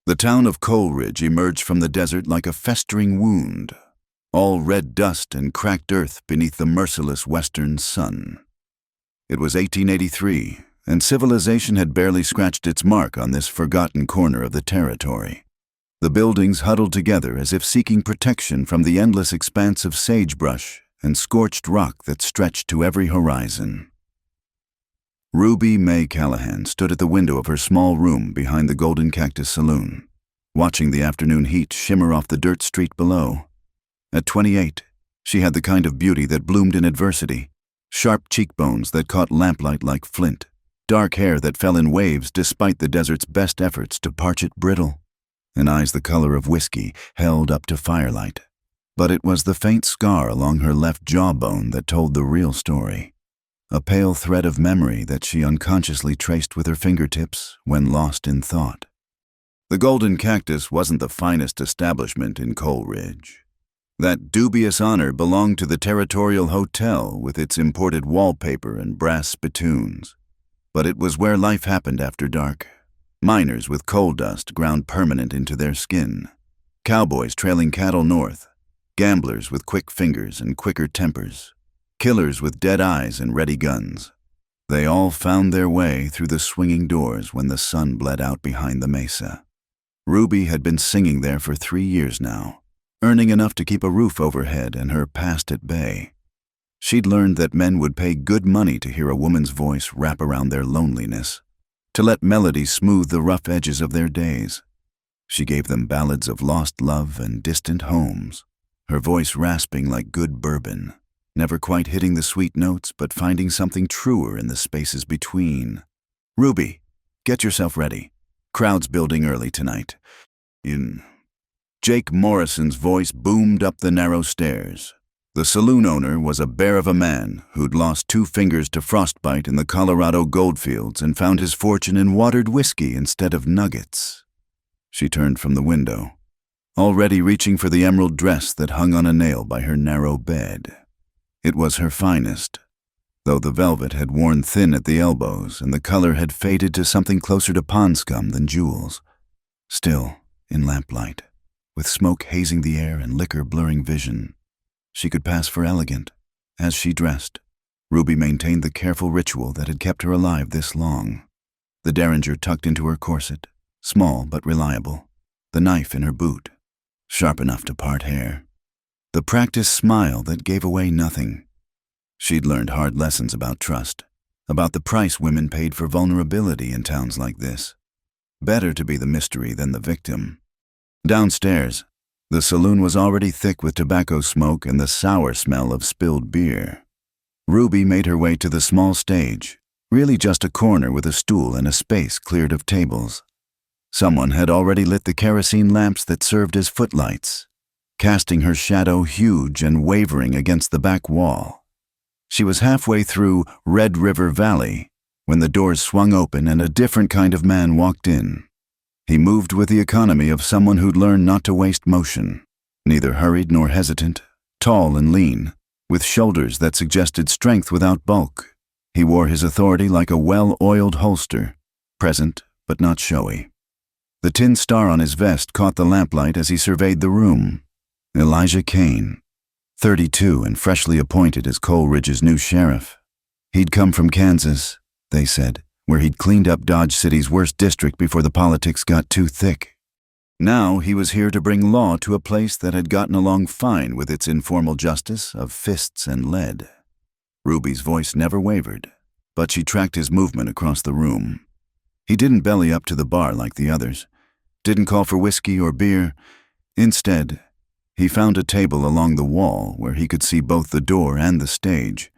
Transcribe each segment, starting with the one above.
The town of Coleridge emerged from the desert like a festering wound, all red dust and cracked earth beneath the merciless western sun. It was 1883, and civilization had barely scratched its mark on this forgotten corner of the territory. The buildings huddled together as if seeking protection from the endless expanse of sagebrush and scorched rock that stretched to every horizon. Ruby Mae Callahan stood at the window of her small room behind the Golden Cactus Saloon, watching the afternoon heat shimmer off the dirt street below. At 28, she had the kind of beauty that bloomed in adversity, sharp cheekbones that caught lamplight like flint, dark hair that fell in waves despite the desert's best efforts to parch it brittle, and eyes the color of whiskey held up to firelight. But it was the faint scar along her left jawbone that told the real story, a pale thread of memory that she unconsciously traced with her fingertips when lost in thought. The Golden Cactus wasn't the finest establishment in Coleridge. That dubious honor belonged to the Territorial Hotel with its imported wallpaper and brass spittoons. But it was where life happened after dark. Miners with coal dust ground permanent into their skin. Cowboys trailing cattle north. Gamblers with quick fingers and quicker tempers. Killers with dead eyes and ready guns. They all found their way through the swinging doors when the sun bled out behind the mesa. Ruby had been singing there for 3 years now, earning enough to keep a roof overhead and her past at bay. She'd learned that men would pay good money to hear a woman's voice wrap around their loneliness, to let melody smooth the rough edges of their days. She gave them ballads of lost love and distant homes, her voice rasping like good bourbon, never quite hitting the sweet notes but finding something truer in the spaces between. "Ruby, get yourself ready. Crowd's building early tonight." Jake Morrison's voice boomed up the narrow stairs. The saloon owner was a bear of a man who'd lost 2 fingers to frostbite in the Colorado goldfields and found his fortune in watered whiskey instead of nuggets. She turned from the window, already reaching for the emerald dress that hung on a nail by her narrow bed. It was her finest, though the velvet had worn thin at the elbows and the color had faded to something closer to pond scum than jewels. Still, in lamplight, with smoke hazing the air and liquor blurring vision, she could pass for elegant. As she dressed, Ruby maintained the careful ritual that had kept her alive this long. The derringer tucked into her corset, small but reliable, the knife in her boot, sharp enough to part hair. The practiced smile that gave away nothing. She'd learned hard lessons about trust, about the price women paid for vulnerability in towns like this. Better to be the mystery than the victim. Downstairs, the saloon was already thick with tobacco smoke and the sour smell of spilled beer. Ruby made her way to the small stage, really just a corner with a stool and a space cleared of tables. Someone had already lit the kerosene lamps that served as footlights, casting her shadow huge and wavering against the back wall. She was halfway through Red River Valley when the doors swung open and a different kind of man walked in. He moved with the economy of someone who'd learned not to waste motion, neither hurried nor hesitant, tall and lean, with shoulders that suggested strength without bulk. He wore his authority like a well-oiled holster, present but not showy. The tin star on his vest caught the lamplight as he surveyed the room. Elijah Kane, 32 and freshly appointed as Coleridge's new sheriff. He'd come from Kansas, they said, where he'd cleaned up Dodge City's worst district before the politics got too thick. Now he was here to bring law to a place that had gotten along fine with its informal justice of fists and lead. Ruby's voice never wavered, but she tracked his movement across the room. He didn't belly up to the bar like the others, didn't call for whiskey or beer. Instead, he found a table along the wall where he could see both the door and the stage,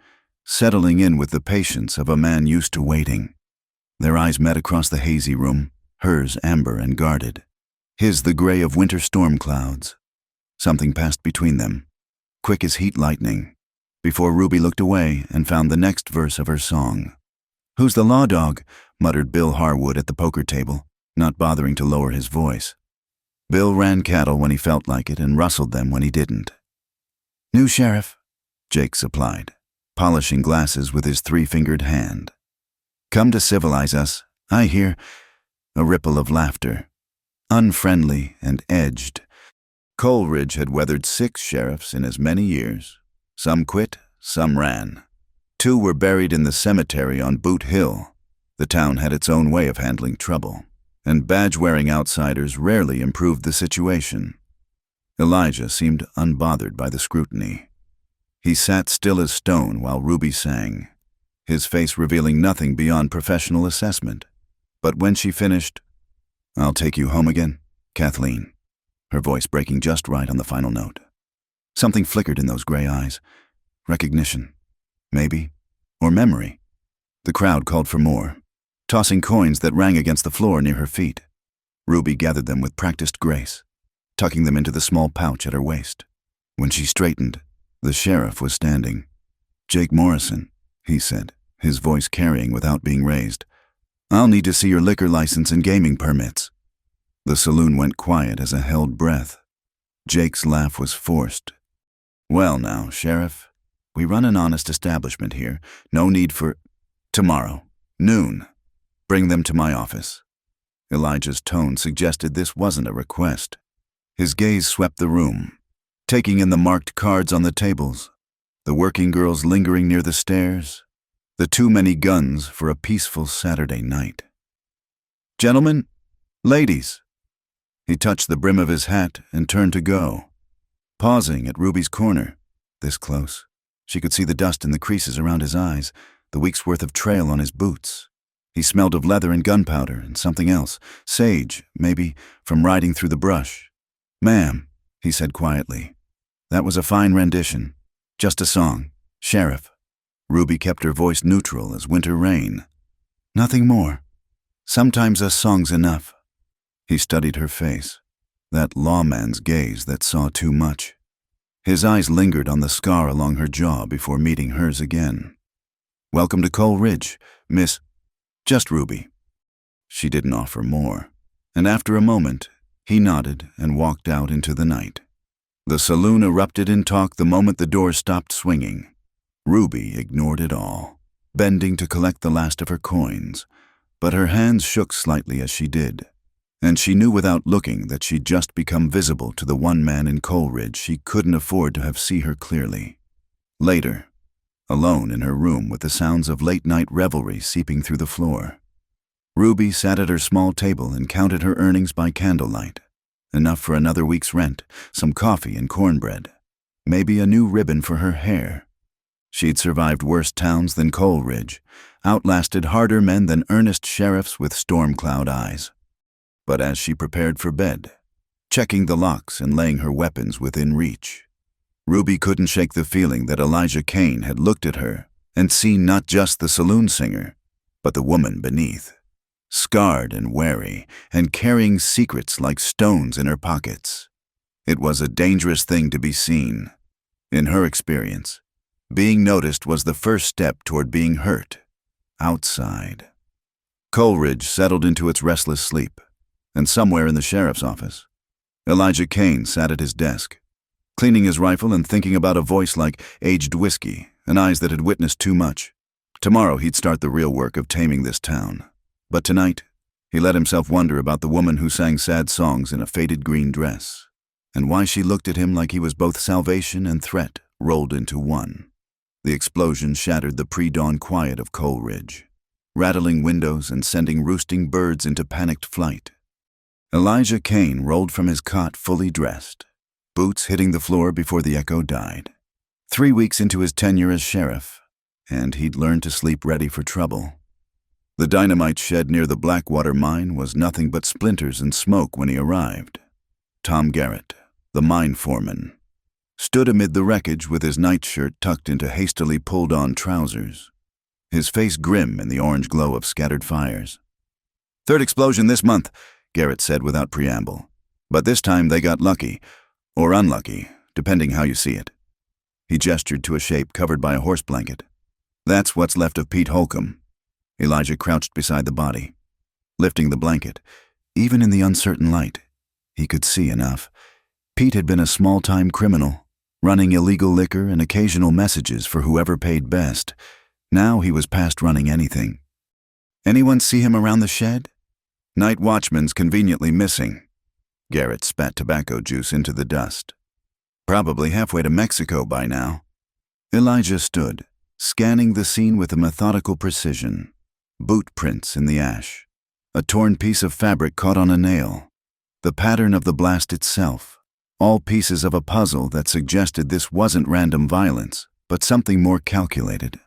settling in with the patience of a man used to waiting. Their eyes met across the hazy room, hers amber and guarded, his the gray of winter storm clouds. Something passed between them, quick as heat lightning, before Ruby looked away and found the next verse of her song. "Who's the law dog?" muttered Bill Harwood at the poker table, not bothering to lower his voice. Bill ran cattle when he felt like it and rustled them when he didn't. "New sheriff," Jake supplied, polishing glasses with his 3-fingered hand. "Come to civilize us, I hear." A ripple of laughter. unfriendly and edged. Coleridge had weathered 6 sheriffs in as many years. Some quit, some ran. 2 were buried in the cemetery on Boot Hill. The town had its own way of handling trouble, and badge-wearing outsiders rarely improved the situation. Elijah seemed unbothered by the scrutiny. He sat still as stone while Ruby sang, his face revealing nothing beyond professional assessment. But when she finished, "I'll take you home again, Kathleen," her voice breaking just right on the final note. Something flickered in those gray eyes. Recognition, maybe, or memory. The crowd called for more, tossing coins that rang against the floor near her feet. Ruby gathered them with practiced grace, tucking them into the small pouch at her waist. When she straightened, the sheriff was standing. "Jake Morrison," he said, his voice carrying without being raised. "I'll need to see your liquor license and gaming permits." The saloon went quiet as a held breath. Jake's laugh was forced. "Well now, Sheriff, we run an honest establishment here. No need for... Tomorrow, noon. Bring them to my office." Elijah's tone suggested this wasn't a request. His gaze swept the room, taking in the marked cards on the tables, the working girls lingering near the stairs, the too many guns for a peaceful Saturday night. "Gentlemen, ladies." He touched the brim of his hat and turned to go, pausing at Ruby's corner. This close, she could see the dust in the creases around his eyes, the week's worth of trail on his boots. He smelled of leather and gunpowder and something else, sage, maybe, from riding through the brush. "Ma'am," he said quietly, "that was a fine rendition. Just a song. Sheriff." Ruby kept her voice neutral as winter rain. "Nothing more. Sometimes a song's enough." He studied her face, that lawman's gaze that saw too much. His eyes lingered on the scar along her jaw before meeting hers again. "Welcome to Coleridge, Miss..." "Just Ruby." She didn't offer more, and after a moment, he nodded and walked out into the night. The saloon erupted in talk the moment the door stopped swinging. Ruby ignored it all, bending to collect the last of her coins, but her hands shook slightly as she did, and she knew without looking that she'd just become visible to the one man in Coleridge she couldn't afford to have see her clearly. Later, alone in her room with the sounds of late-night revelry seeping through the floor, Ruby sat at her small table and counted her earnings by candlelight. Enough for another week's rent, some coffee and cornbread, maybe a new ribbon for her hair. She'd survived worse towns than Coleridge, outlasted harder men than earnest sheriffs with storm cloud eyes. But as she prepared for bed, checking the locks and laying her weapons within reach, Ruby couldn't shake the feeling that Elijah Kane had looked at her and seen not just the saloon singer, but the woman beneath, scarred and wary, and carrying secrets like stones in her pockets. It was a dangerous thing to be seen. In her experience, being noticed was the first step toward being hurt, outside. Coleridge settled into its restless sleep, and somewhere in the sheriff's office, Elijah Kane sat at his desk, cleaning his rifle and thinking about a voice like aged whiskey and eyes that had witnessed too much. Tomorrow he'd start the real work of taming this town. But tonight, he let himself wonder about the woman who sang sad songs in a faded green dress, and why she looked at him like he was both salvation and threat rolled into one. The explosion shattered the pre-dawn quiet of Coleridge, rattling windows and sending roosting birds into panicked flight. Elijah Kane rolled from his cot fully dressed, boots hitting the floor before the echo died. 3 weeks into his tenure as sheriff, and he'd learned to sleep ready for trouble. The dynamite shed near the Blackwater mine was nothing but splinters and smoke when he arrived. Tom Garrett, the mine foreman, stood amid the wreckage with his nightshirt tucked into hastily pulled-on trousers, his face grim in the orange glow of scattered fires. "Third explosion this month," Garrett said without preamble. "But this time they got lucky, or unlucky, depending how you see it." He gestured to a shape covered by a horse blanket. "That's what's left of Pete Holcomb." Elijah crouched beside the body, lifting the blanket. Even in the uncertain light, he could see enough. Pete had been a small-time criminal, running illegal liquor and occasional messages for whoever paid best. Now he was past running anything. "Anyone see him around the shed?" "Night watchman's conveniently missing," Garrett spat tobacco juice into the dust. Probably halfway to Mexico by now. Elijah stood, scanning the scene with a methodical precision. Boot prints in the ash. A torn piece of fabric caught on a nail. The pattern of the blast itself. All pieces of a puzzle that suggested this wasn't random violence, but something more calculated.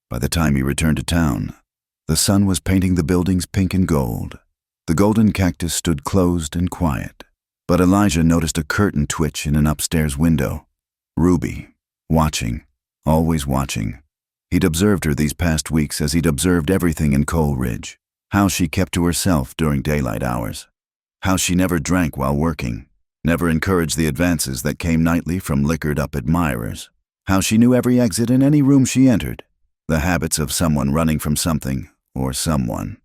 By the time he returned to town, the sun was painting the buildings pink and gold. The golden cactus stood closed and quiet. But Elijah noticed a curtain twitch in an upstairs window. Ruby, watching, always watching. He'd observed her these past weeks as he'd observed everything in Coal Ridge. How she kept to herself during daylight hours. How she never drank while working. Never encouraged the advances that came nightly from liquored-up admirers. How she knew every exit in any room she entered. The habits of someone running from something or someone.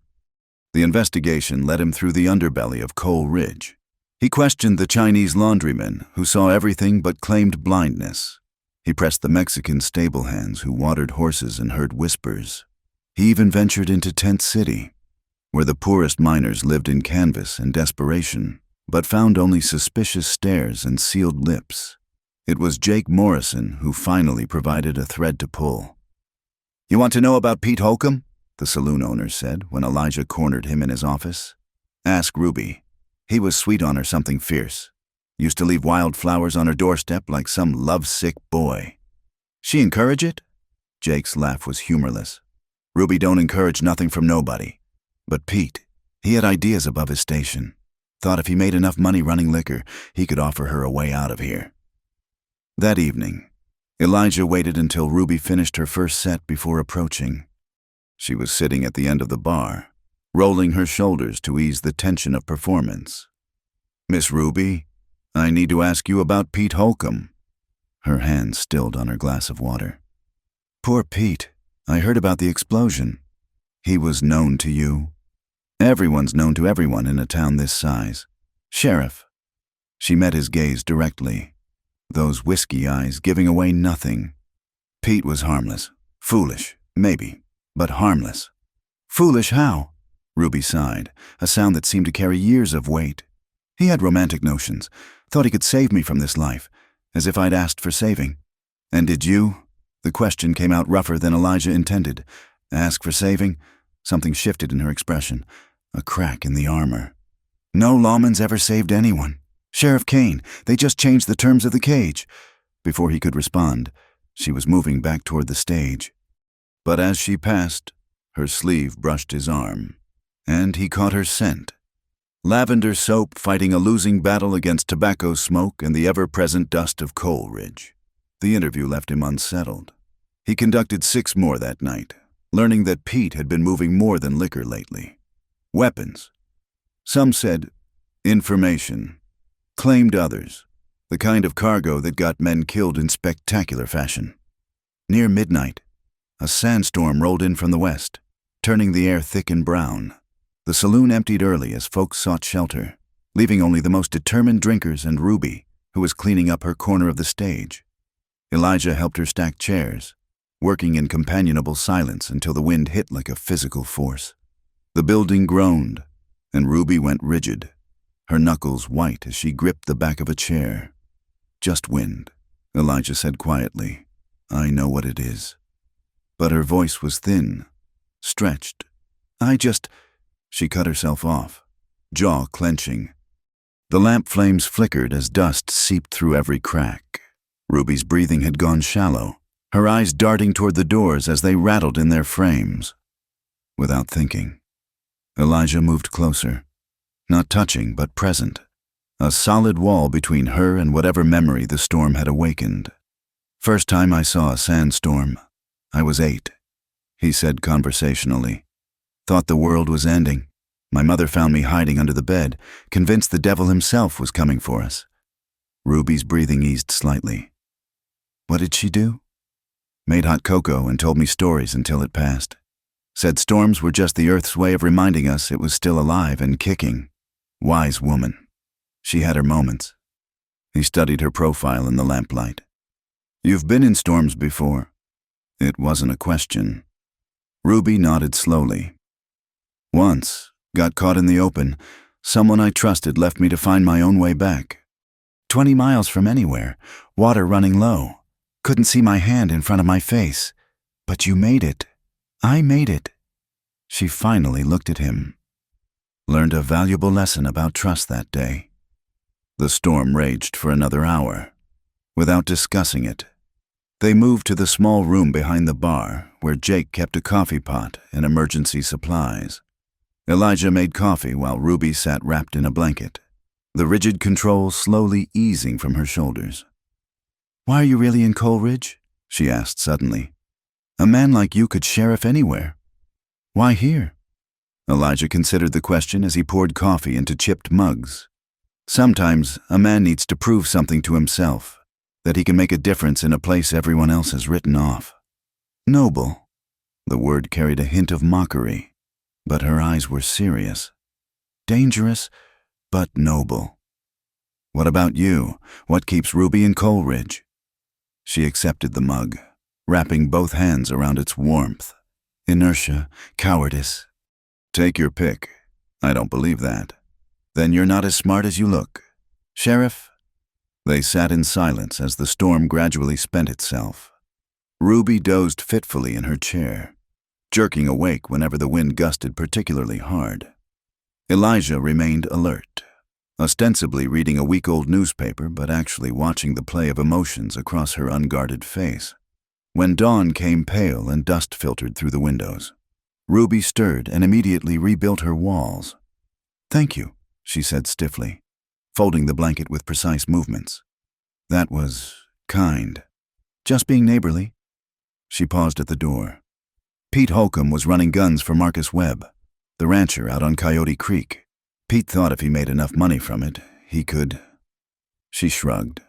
The investigation led him through the underbelly of Coal Ridge. He questioned the Chinese laundryman who saw everything but claimed blindness. He pressed the Mexican stable hands who watered horses and heard whispers. He even ventured into Tent City, where the poorest miners lived in canvas and desperation, but found only suspicious stares and sealed lips. It was Jake Morrison who finally provided a thread to pull. "You want to know about Pete Holcomb?" the saloon owner said when Elijah cornered him in his office. "Ask Ruby. He was sweet on her something fierce. Used to leave wildflowers on her doorstep like some lovesick boy." "She encourage it?" Jake's laugh was humorless. "Ruby don't encourage nothing from nobody. But Pete, he had ideas above his station. Thought if he made enough money running liquor, he could offer her a way out of here." That evening, Elijah waited until Ruby finished her first set before approaching. She was sitting at the end of the bar, rolling her shoulders to ease the tension of performance. "Miss Ruby, I need to ask you about Pete Holcomb." Her hand stilled on her glass of water. "Poor Pete. I heard about the explosion. He was known to you?" "Everyone's known to everyone in a town this size. Sheriff." She met his gaze directly, those whiskey eyes giving away nothing. "Pete was harmless. Foolish, maybe, but harmless." "Foolish how?" Ruby sighed, a sound that seemed to carry years of weight. "He had romantic notions, thought he could save me from this life, as if I'd asked for saving." "And did you?" The question came out rougher than Elijah intended. "Ask for saving?" Something shifted in her expression, a crack in the armor. "No lawman's ever saved anyone. Sheriff Kane, they just changed the terms of the cage." Before he could respond, she was moving back toward the stage. But as she passed, her sleeve brushed his arm, and he caught her scent. Lavender soap fighting a losing battle against tobacco smoke and the ever-present dust of Coal Ridge. The interview left him unsettled. He conducted 6 more that night, learning that Pete had been moving more than liquor lately. Weapons. Some said information. Claimed others. The kind of cargo that got men killed in spectacular fashion. Near midnight, a sandstorm rolled in from the west, turning the air thick and brown. The saloon emptied early as folks sought shelter, leaving only the most determined drinkers and Ruby, who was cleaning up her corner of the stage. Elijah helped her stack chairs, working in companionable silence until the wind hit like a physical force. The building groaned, and Ruby went rigid, her knuckles white as she gripped the back of a chair. "Just wind," Elijah said quietly. "I know what it is." But her voice was thin, stretched. She cut herself off, jaw clenching. The lamp flames flickered as dust seeped through every crack. Ruby's breathing had gone shallow, her eyes darting toward the doors as they rattled in their frames. Without thinking, Elijah moved closer, not touching but present, a solid wall between her and whatever memory the storm had awakened. "First time I saw a sandstorm, I was 8, he said conversationally. Thought the world was ending. My mother found me hiding under the bed, convinced the devil himself was coming for us." Ruby's breathing eased slightly. "What did she do?" "Made hot cocoa and told me stories until it passed. Said storms were just the earth's way of reminding us it was still alive and kicking. Wise woman. She had her moments." He studied her profile in the lamplight. "You've been in storms before." It wasn't a question. Ruby nodded slowly. "Once, got caught in the open, Someone I trusted left me to find my own way back. 20 miles from anywhere, water running low. Couldn't see my hand in front of my face. But you made it. I made it. She finally looked at him. Learned a valuable lesson about trust that day. The storm raged for another hour. Without discussing it, they moved to the small room behind the bar where Jake kept a coffee pot and emergency supplies. Elijah made coffee while Ruby sat wrapped in a blanket, the rigid control slowly easing from her shoulders. "Why are you really in Coleridge?" she asked suddenly. "A man like you could sheriff anywhere. Why here?" Elijah considered the question as he poured coffee into chipped mugs. Sometimes a man needs to prove something to himself, that he can make a difference in a place everyone else has written off. Noble. The word carried a hint of mockery, but her eyes were serious. Dangerous, but noble. "What about you? What keeps Ruby in Coleridge?" She accepted the mug, wrapping both hands around its warmth. "Inertia, cowardice." "Take your pick. I don't believe that." "Then you're not as smart as you look. Sheriff?" They sat in silence as the storm gradually spent itself. Ruby dozed fitfully in her chair, jerking awake whenever the wind gusted particularly hard. Elijah remained alert, ostensibly reading a week-old newspaper but actually watching the play of emotions across her unguarded face. When dawn came pale and dust filtered through the windows, Ruby stirred and immediately rebuilt her walls. "Thank you," she said stiffly, folding the blanket with precise movements. "That was kind. Just being neighborly." She paused at the door. Pete Holcomb was running guns for Marcus Webb, the rancher out on Coyote Creek. Pete thought if he made enough money from it, he could. She shrugged.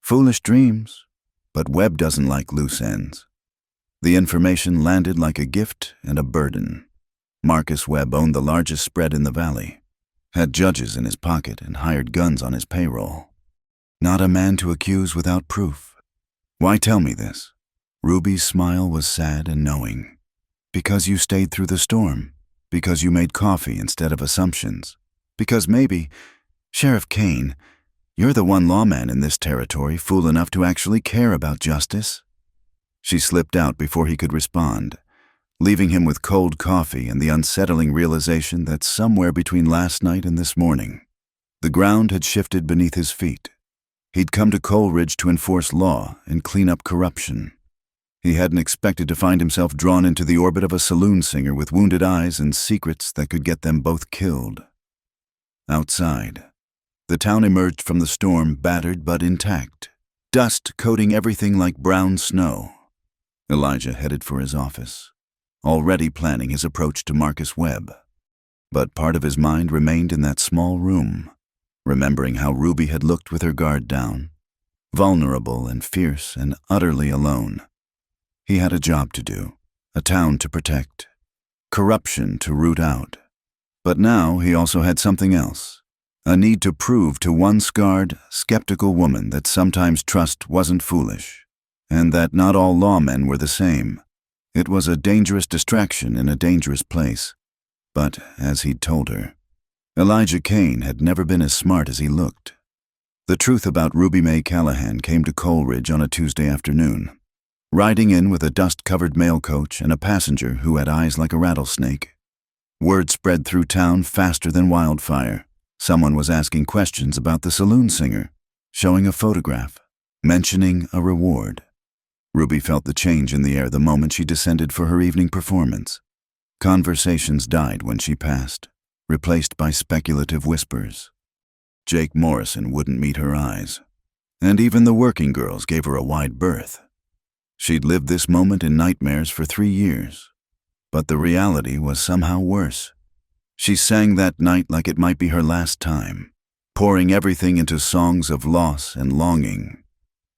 "Foolish dreams, but Webb doesn't like loose ends." The information landed like a gift and a burden. Marcus Webb owned the largest spread in the valley, had judges in his pocket and hired guns on his payroll. Not a man to accuse without proof. "Why tell me this?" Ruby's smile was sad and knowing. "Because you stayed through the storm. Because you made coffee instead of assumptions. Because maybe, Sheriff Kane, you're the one lawman in this territory fool enough to actually care about justice." She slipped out before he could respond, leaving him with cold coffee and the unsettling realization that somewhere between last night and this morning, the ground had shifted beneath his feet. He'd come to Coleridge to enforce law and clean up corruption. He hadn't expected to find himself drawn into the orbit of a saloon singer with wounded eyes and secrets that could get them both killed. Outside, the town emerged from the storm battered but intact, dust coating everything like brown snow. Elijah headed for his office, already planning his approach to Marcus Webb. But part of his mind remained in that small room, remembering how Ruby had looked with her guard down, vulnerable and fierce and utterly alone. He had a job to do, a town to protect, corruption to root out. But now he also had something else, a need to prove to one scarred, skeptical woman that sometimes trust wasn't foolish, and that not all lawmen were the same. It was a dangerous distraction in a dangerous place. But, as he'd told her, Elijah Kane had never been as smart as he looked. The truth about Ruby Mae Callahan came to Coleridge on a Tuesday afternoon, riding in with a dust-covered mail coach and a passenger who had eyes like a rattlesnake. Word spread through town faster than wildfire. Someone was asking questions about the saloon singer, showing a photograph, mentioning a reward. Ruby felt the change in the air the moment she descended for her evening performance. Conversations died when she passed, replaced by speculative whispers. Jake Morrison wouldn't meet her eyes, and even the working girls gave her a wide berth. She'd lived this moment in nightmares for 3 years, but the reality was somehow worse. She sang that night like it might be her last time, pouring everything into songs of loss and longing.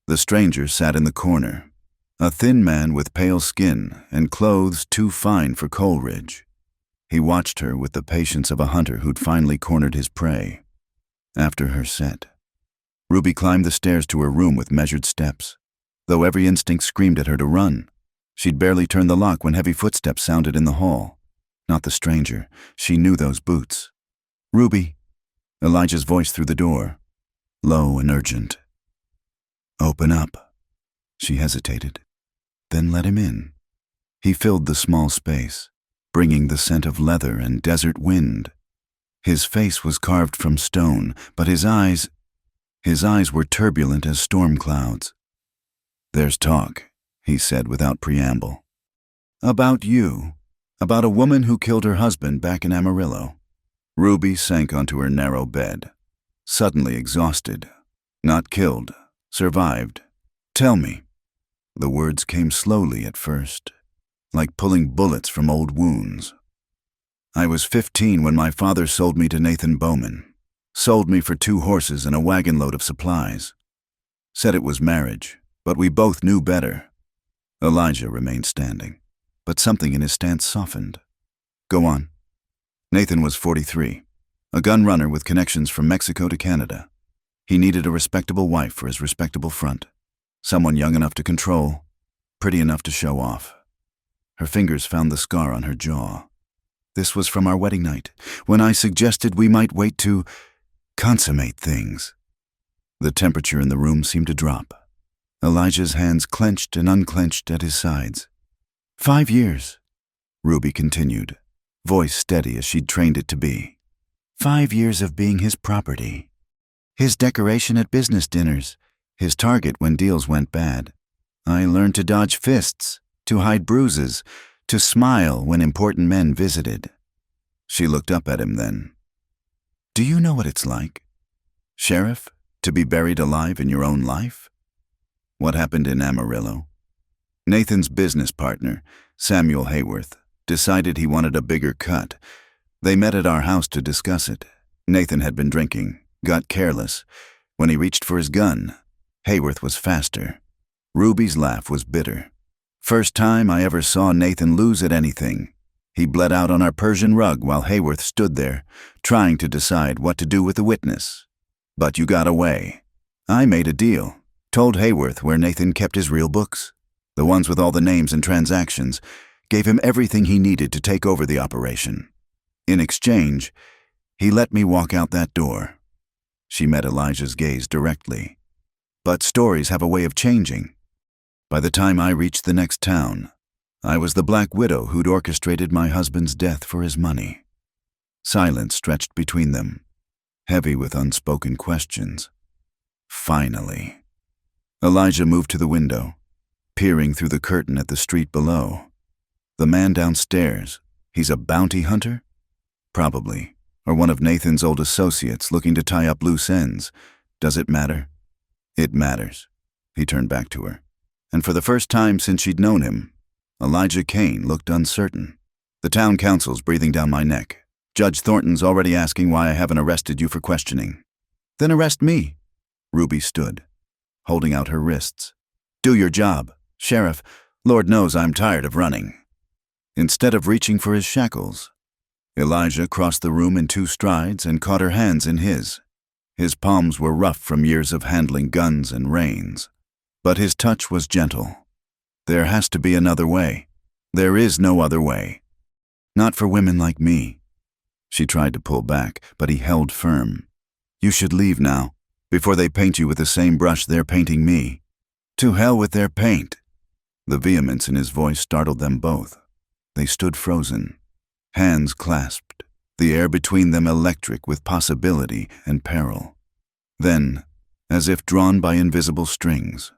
The stranger sat in the corner, a thin man with pale skin and clothes too fine for Coleridge. He watched her with the patience of a hunter who'd finally cornered his prey. After her set, Ruby climbed the stairs to her room with measured steps, though every instinct screamed at her to run. She'd barely turned the lock when heavy footsteps sounded in the hall. Not the stranger. She knew those boots. "Ruby," Elijah's voice through the door, low and urgent. "Open up." She hesitated, then let him in. He filled the small space, bringing the scent of leather and desert wind. His face was carved from stone, but his eyes were turbulent as storm clouds. "There's talk," he said without preamble. "About you. About a woman who killed her husband back in Amarillo." Ruby sank onto her narrow bed, suddenly exhausted. "Not killed. Survived. Tell me." The words came slowly at first, like pulling bullets from old wounds. "I was 15 when my father sold me to Nathan Bowman. Sold me for 2 horses and a wagon load of supplies. Said it was marriage, but we both knew better." Elijah remained standing, but something in his stance softened. "Go on." Nathan was 43, a gun runner with connections from Mexico to Canada. He needed a respectable wife for his respectable front. Someone young enough to control, pretty enough to show off. Her fingers found the scar on her jaw. "This was from our wedding night, when I suggested we might wait to consummate things." The temperature in the room seemed to drop. Elijah's hands clenched and unclenched at his sides. 5 years, Ruby continued, voice steady as she'd trained it to be. 5 years of being his property. His decoration at business dinners, his target when deals went bad. I learned to dodge fists, to hide bruises, to smile when important men visited. She looked up at him then. "Do you know what it's like, Sheriff, to be buried alive in your own life?" What happened in Amarillo? Nathan's business partner, Samuel Hayworth, decided he wanted a bigger cut. They met at our house to discuss it. Nathan had been drinking, got careless. When he reached for his gun, Hayworth was faster. Ruby's laugh was bitter. "First time I ever saw Nathan lose at anything. He bled out on our Persian rug while Hayworth stood there, trying to decide what to do with the witness. But you got away. I made a deal, told Hayworth where Nathan kept his real books, the ones with all the names and transactions, gave him everything he needed to take over the operation. In exchange, he let me walk out that door." She met Elijah's gaze directly. "But stories have a way of changing. By the time I reached the next town, I was the black widow who'd orchestrated my husband's death for his money." Silence stretched between them, heavy with unspoken questions. Finally, Elijah moved to the window, peering through the curtain at the street below. "The man downstairs, he's a bounty hunter? Probably, or one of Nathan's old associates looking to tie up loose ends. Does it matter?" "It matters." He turned back to her. And for the first time since she'd known him, Elijah Kane looked uncertain. "The town council's breathing down my neck. Judge Thornton's already asking why I haven't arrested you for questioning." "Then arrest me." Ruby stood, holding out her wrists. "Do your job, Sheriff. Lord knows I'm tired of running." Instead of reaching for his shackles, Elijah crossed the room in 2 strides and caught her hands in his. His palms were rough from years of handling guns and reins, but his touch was gentle. "There has to be another way. There is no other way. Not for women like me." She tried to pull back, but he held firm. "You should leave now, before they paint you with the same brush they're painting me. To hell with their paint." The vehemence in his voice startled them both. They stood frozen, hands clasped, the air between them electric with possibility and peril. Then, as if drawn by invisible strings,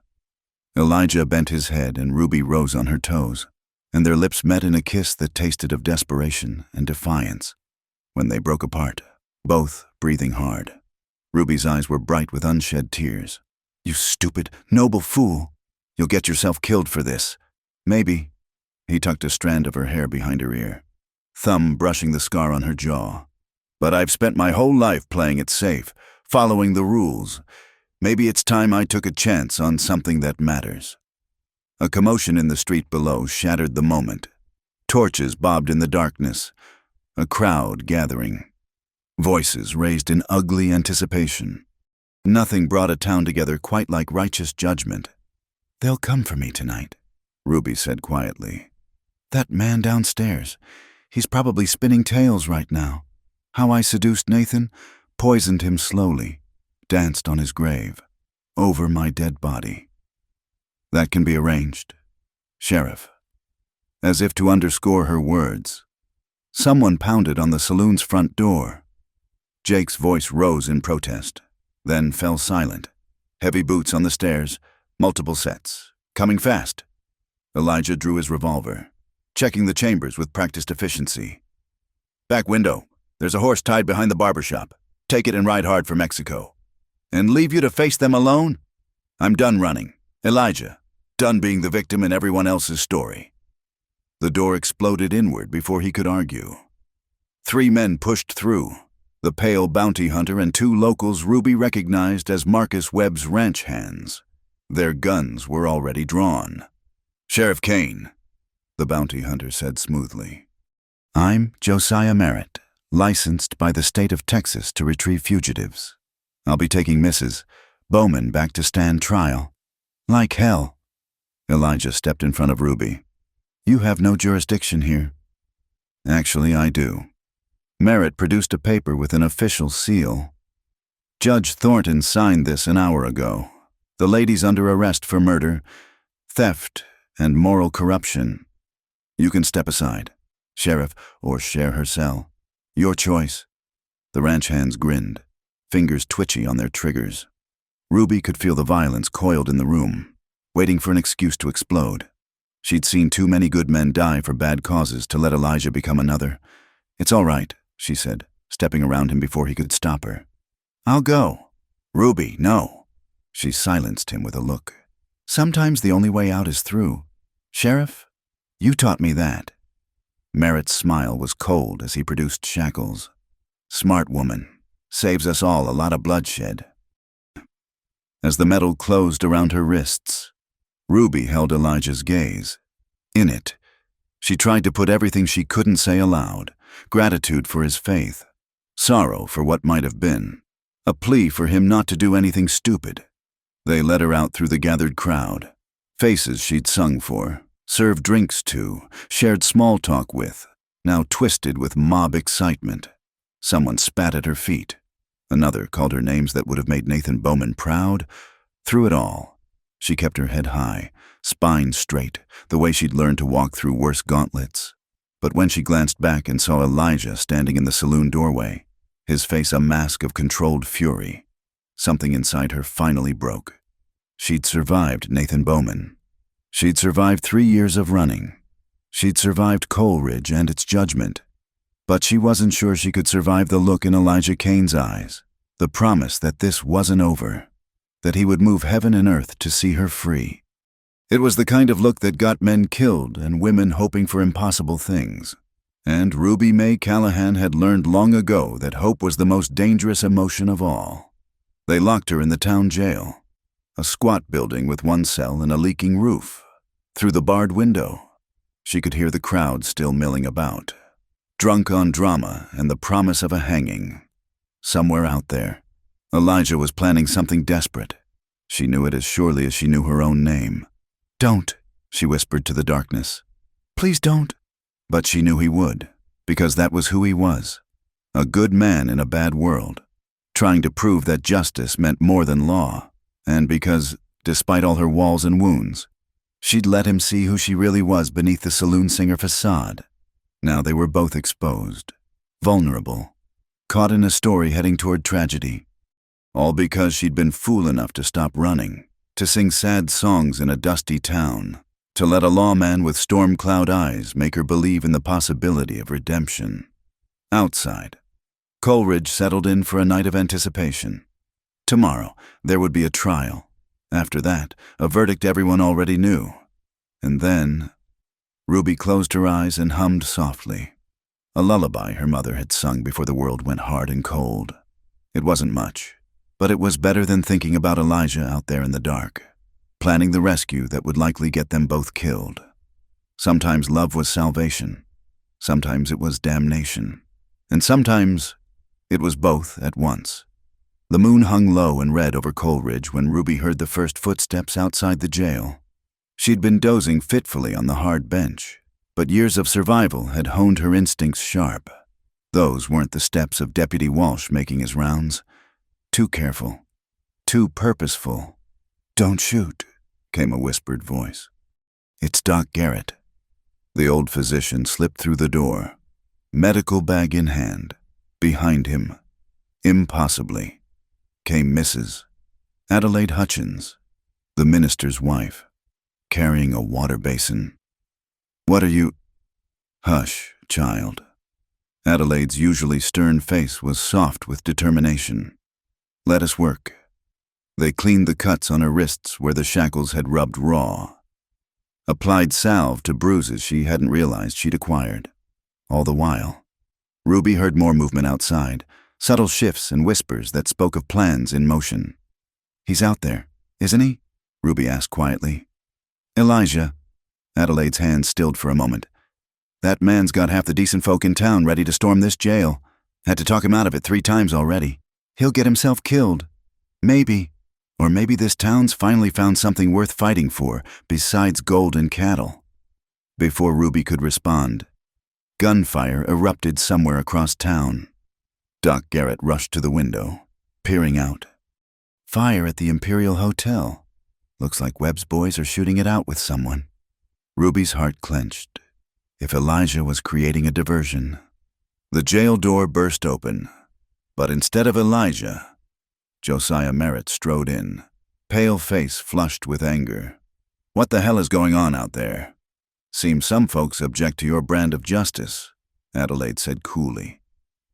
Elijah bent his head and Ruby rose on her toes, and their lips met in a kiss that tasted of desperation and defiance. When they broke apart, both breathing hard, Ruby's eyes were bright with unshed tears. "You stupid, noble fool. You'll get yourself killed for this." "Maybe." He tucked a strand of her hair behind her ear, thumb brushing the scar on her jaw. "But I've spent my whole life playing it safe, following the rules. Maybe it's time I took a chance on something that matters." A commotion in the street below shattered the moment. Torches bobbed in the darkness, a crowd gathering. Voices raised in ugly anticipation. Nothing brought a town together quite like righteous judgment. "They'll come for me tonight," Ruby said quietly. "That man downstairs, he's probably spinning tales right now. How I seduced Nathan, poisoned him slowly, danced on his grave, over my dead body. That can be arranged, Sheriff. As if to underscore her words, someone pounded on the saloon's front door. Jake's voice rose in protest, then fell silent. Heavy boots on the stairs, multiple sets, coming fast. Elijah drew his revolver, checking the chambers with practiced efficiency. Back window. There's a horse tied behind the barber shop. Take it and ride hard for Mexico. And leave you to face them alone? I'm done running. Elijah, done being the victim in everyone else's story. The door exploded inward before he could argue. 3 men pushed through. The pale bounty hunter and 2 locals Ruby recognized as Marcus Webb's ranch hands. Their guns were already drawn. Sheriff Kane, the bounty hunter said smoothly. I'm Josiah Merritt, licensed by the state of Texas to retrieve fugitives. I'll be taking Mrs. Bowman back to stand trial. Like hell. Elijah stepped in front of Ruby. You have no jurisdiction here. Actually, I do. Merritt produced a paper with an official seal. Judge Thornton signed this an hour ago. The lady's under arrest for murder, theft, and moral corruption. You can step aside, Sheriff, or share her cell. Your choice. The ranch hands grinned, fingers twitchy on their triggers. Ruby could feel the violence coiled in the room, waiting for an excuse to explode. She'd seen too many good men die for bad causes to let Elijah become another. It's all right, she said, stepping around him before he could stop her. I'll go. Ruby, no. She silenced him with a look. Sometimes the only way out is through. Sheriff, you taught me that. Merritt's smile was cold as he produced shackles. Smart woman. Saves us all a lot of bloodshed. As the metal closed around her wrists, Ruby held Elijah's gaze. In it, she tried to put everything she couldn't say aloud, gratitude for his faith, sorrow for what might have been, a plea for him not to do anything stupid. They led her out through the gathered crowd, faces she'd sung for, served drinks to, shared small talk with, now twisted with mob excitement. Someone spat at her feet. Another called her names that would have made Nathan Bowman proud. Through it all, she kept her head high, spine straight, the way she'd learned to walk through worse gauntlets. But when she glanced back and saw Elijah standing in the saloon doorway, his face a mask of controlled fury, something inside her finally broke. She'd survived Nathan Bowman. She'd survived 3 years of running. She'd survived Coleridge and its judgment. But she wasn't sure she could survive the look in Elijah Kane's eyes, the promise that this wasn't over, that he would move heaven and earth to see her free. It was the kind of look that got men killed and women hoping for impossible things. And Ruby Mae Callahan had learned long ago that hope was the most dangerous emotion of all. They locked her in the town jail, a squat building with 1 cell and a leaking roof. Through the barred window, she could hear the crowd still milling about, drunk on drama and the promise of a hanging. Somewhere out there, Elijah was planning something desperate. She knew it as surely as she knew her own name. Don't, she whispered to the darkness. Please don't. But she knew he would, because that was who he was. A good man in a bad world, trying to prove that justice meant more than law, and because, despite all her walls and wounds, she'd let him see who she really was beneath the saloon singer facade. Now they were both exposed, vulnerable, caught in a story heading toward tragedy. All because she'd been fool enough to stop running, to sing sad songs in a dusty town, to let a lawman with storm cloud eyes make her believe in the possibility of redemption. Outside, Coleridge settled in for a night of anticipation. Tomorrow, there would be a trial. After that, a verdict everyone already knew. And then, Ruby closed her eyes and hummed softly, a lullaby her mother had sung before the world went hard and cold. It wasn't much, but it was better than thinking about Elijah out there in the dark, planning the rescue that would likely get them both killed. Sometimes love was salvation, sometimes it was damnation, and sometimes it was both at once. The moon hung low and red over Coleridge when Ruby heard the first footsteps outside the jail. She'd been dozing fitfully on the hard bench, but years of survival had honed her instincts sharp. Those weren't the steps of Deputy Walsh making his rounds. Too careful. Too purposeful. "Don't shoot," came a whispered voice. "It's Doc Garrett." The old physician slipped through the door, medical bag in hand. Behind him, impossibly, came Mrs. Adelaide Hutchins, the minister's wife, carrying a water basin. "What are you—" "Hush, child." Adelaide's usually stern face was soft with determination. "Let us work." They cleaned the cuts on her wrists where the shackles had rubbed raw. Applied salve to bruises she hadn't realized she'd acquired. All the while, Ruby heard more movement outside, subtle shifts and whispers that spoke of plans in motion. "He's out there, isn't he?" Ruby asked quietly. "Elijah." Adelaide's hand stilled for a moment. "That man's got half the decent folk in town ready to storm this jail. Had to talk him out of it 3 times already. He'll get himself killed. Maybe. Or maybe this town's finally found something worth fighting for besides gold and cattle." Before Ruby could respond, gunfire erupted somewhere across town. Doc Garrett rushed to the window, peering out. "Fire at the Imperial Hotel. Looks like Webb's boys are shooting it out with someone." Ruby's heart clenched. If Elijah was creating a diversion. The jail door burst open, but instead of Elijah, Josiah Merritt strode in, pale face flushed with anger. "What the hell is going on out there?" "Seems some folks object to your brand of justice," Adelaide said coolly.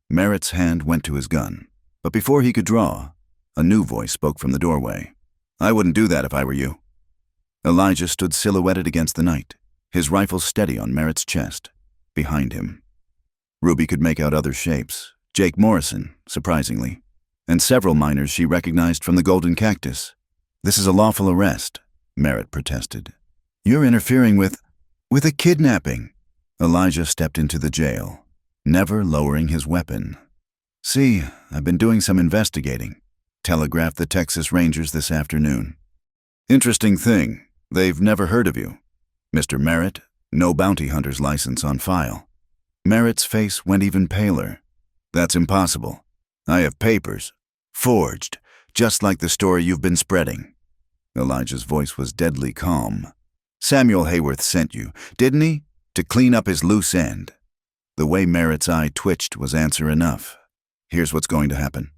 Merritt's hand went to his gun, but before he could draw, a new voice spoke from the doorway. "I wouldn't do that if I were you." Elijah stood silhouetted against the night, his rifle steady on Merritt's chest, behind him. Ruby could make out other shapes. Jake Morrison, surprisingly, and several miners she recognized from the Golden Cactus. "This is a lawful arrest," Merritt protested. "You're interfering with a kidnapping." Elijah stepped into the jail, never lowering his weapon. "See, I've been doing some investigating. Telegraphed the Texas Rangers this afternoon. Interesting thing, they've never heard of you. Mr. Merritt, no bounty hunter's license on file." Merritt's face went even paler. "That's impossible. I have papers. Forged, just like the story you've been spreading." Elijah's voice was deadly calm. "Samuel Hayworth sent you, didn't he? To clean up his loose end." The way Merritt's eye twitched was answer enough. "Here's what's going to happen."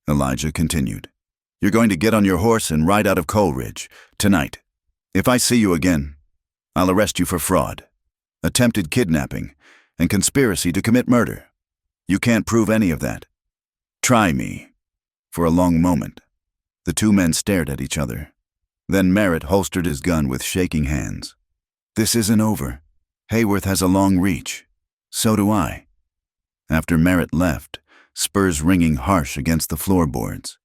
Elijah continued. "You're going to get on your horse and ride out of Coleridge, tonight. If I see you again, I'll arrest you for fraud, attempted kidnapping, and conspiracy to commit murder. You can't prove any of that. Try me." For a long moment, the two men stared at each other. Then Merritt holstered his gun with shaking hands. "This isn't over. Hayworth has a long reach. So do I." After Merritt left, spurs ringing harsh against the floorboards,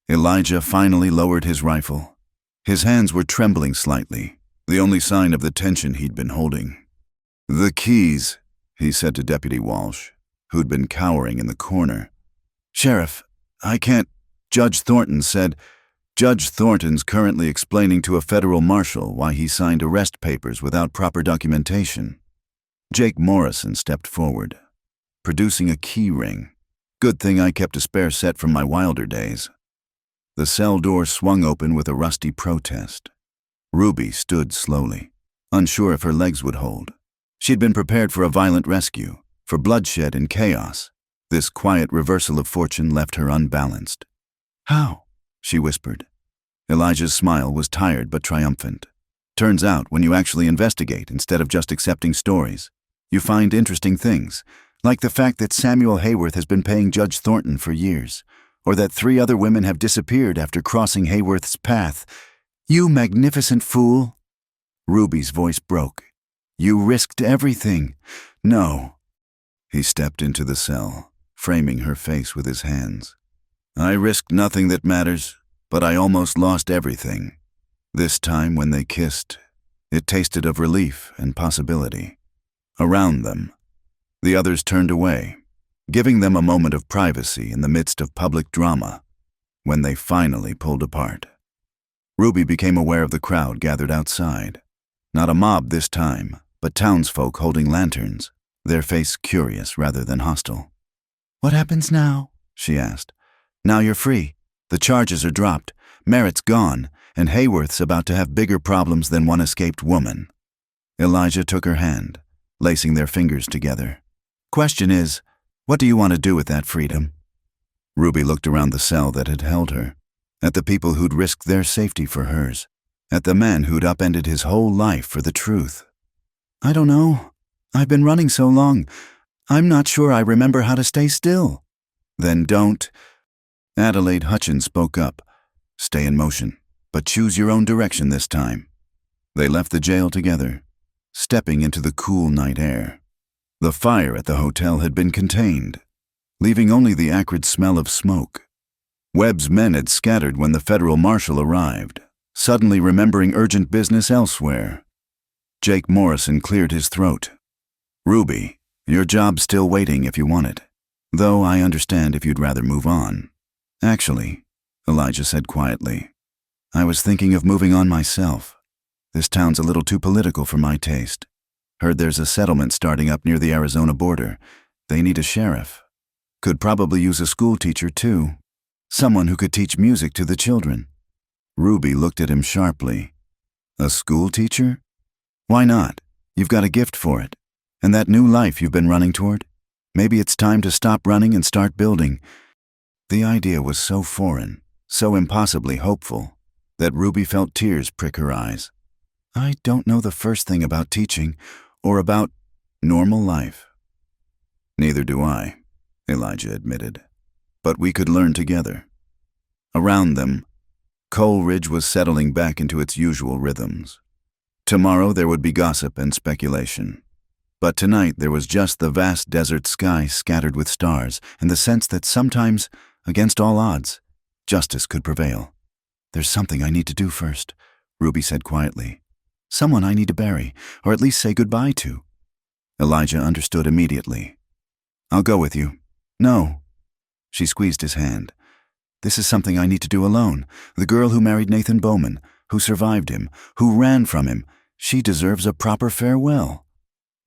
Elijah finally lowered his rifle. His hands were trembling slightly, the only sign of the tension he'd been holding. "The keys," he said to Deputy Walsh, who'd been cowering in the corner. "Sheriff, I can't—" Judge Thornton said. "Judge Thornton's currently explaining to a federal marshal why he signed arrest papers without proper documentation." Jake Morrison stepped forward, producing a key ring. "Good thing I kept a spare set from my wilder days." The cell door swung open with a rusty protest. Ruby stood slowly, unsure if her legs would hold. She'd been prepared for a violent rescue, for bloodshed and chaos. This quiet reversal of fortune left her unbalanced. "How?" she whispered. Elijah's smile was tired but triumphant. "Turns out when you actually investigate instead of just accepting stories, you find interesting things, like the fact that Samuel Hayworth has been paying Judge Thornton for years, or that 3 other women have disappeared after crossing Hayworth's path." "You magnificent fool!" Ruby's voice broke. "You risked everything." "No." He stepped into the cell, framing her face with his hands. "I risked nothing that matters, but I almost lost everything. This time when they kissed, it tasted of relief and possibility. Around them, the others turned away, giving them a moment of privacy in the midst of public drama. When they finally pulled apart, Ruby became aware of the crowd gathered outside. Not a mob this time, but townsfolk holding lanterns, their face curious rather than hostile. "What happens now?" she asked. "Now you're free. The charges are dropped, Merritt's gone, and Hayworth's about to have bigger problems than one escaped woman." Elijah took her hand, lacing their fingers together. "Question is, what do you want to do with that freedom?" Ruby looked around the cell that had held her, at the people who'd risked their safety for hers, at the man who'd upended his whole life for the truth. "I don't know. I've been running so long. I'm not sure I remember how to stay still." "Then don't." Adelaide Hutchins spoke up. "Stay in motion, but choose your own direction this time." They left the jail together, stepping into the cool night air. The fire at the hotel had been contained, leaving only the acrid smell of smoke. Webb's men had scattered when the federal marshal arrived, suddenly remembering urgent business elsewhere. Jake Morrison cleared his throat. "Ruby, your job's still waiting if you want it, though I understand if you'd rather move on." "Actually," Elijah said quietly, "I was thinking of moving on myself. This town's a little too political for my taste. Heard there's a settlement starting up near the Arizona border. They need a sheriff. Could probably use a school teacher, too. Someone who could teach music to the children." Ruby looked at him sharply. "A school teacher? Why not? You've got a gift for it. And that new life you've been running toward? Maybe it's time to stop running and start building." The idea was so foreign, so impossibly hopeful, that Ruby felt tears prick her eyes. "I don't know the first thing about teaching, or about normal life." "Neither do I," Elijah admitted. "But we could learn together." Around them, Coleridge was settling back into its usual rhythms. Tomorrow there would be gossip and speculation. But tonight there was just the vast desert sky scattered with stars, and the sense that sometimes, against all odds, justice could prevail. "There's something I need to do first," Ruby said quietly. "Someone I need to bury, or at least say goodbye to." Elijah understood immediately. "I'll go with you." "No." She squeezed his hand. "This is something I need to do alone. The girl who married Nathan Bowman, who survived him, who ran from him, she deserves a proper farewell.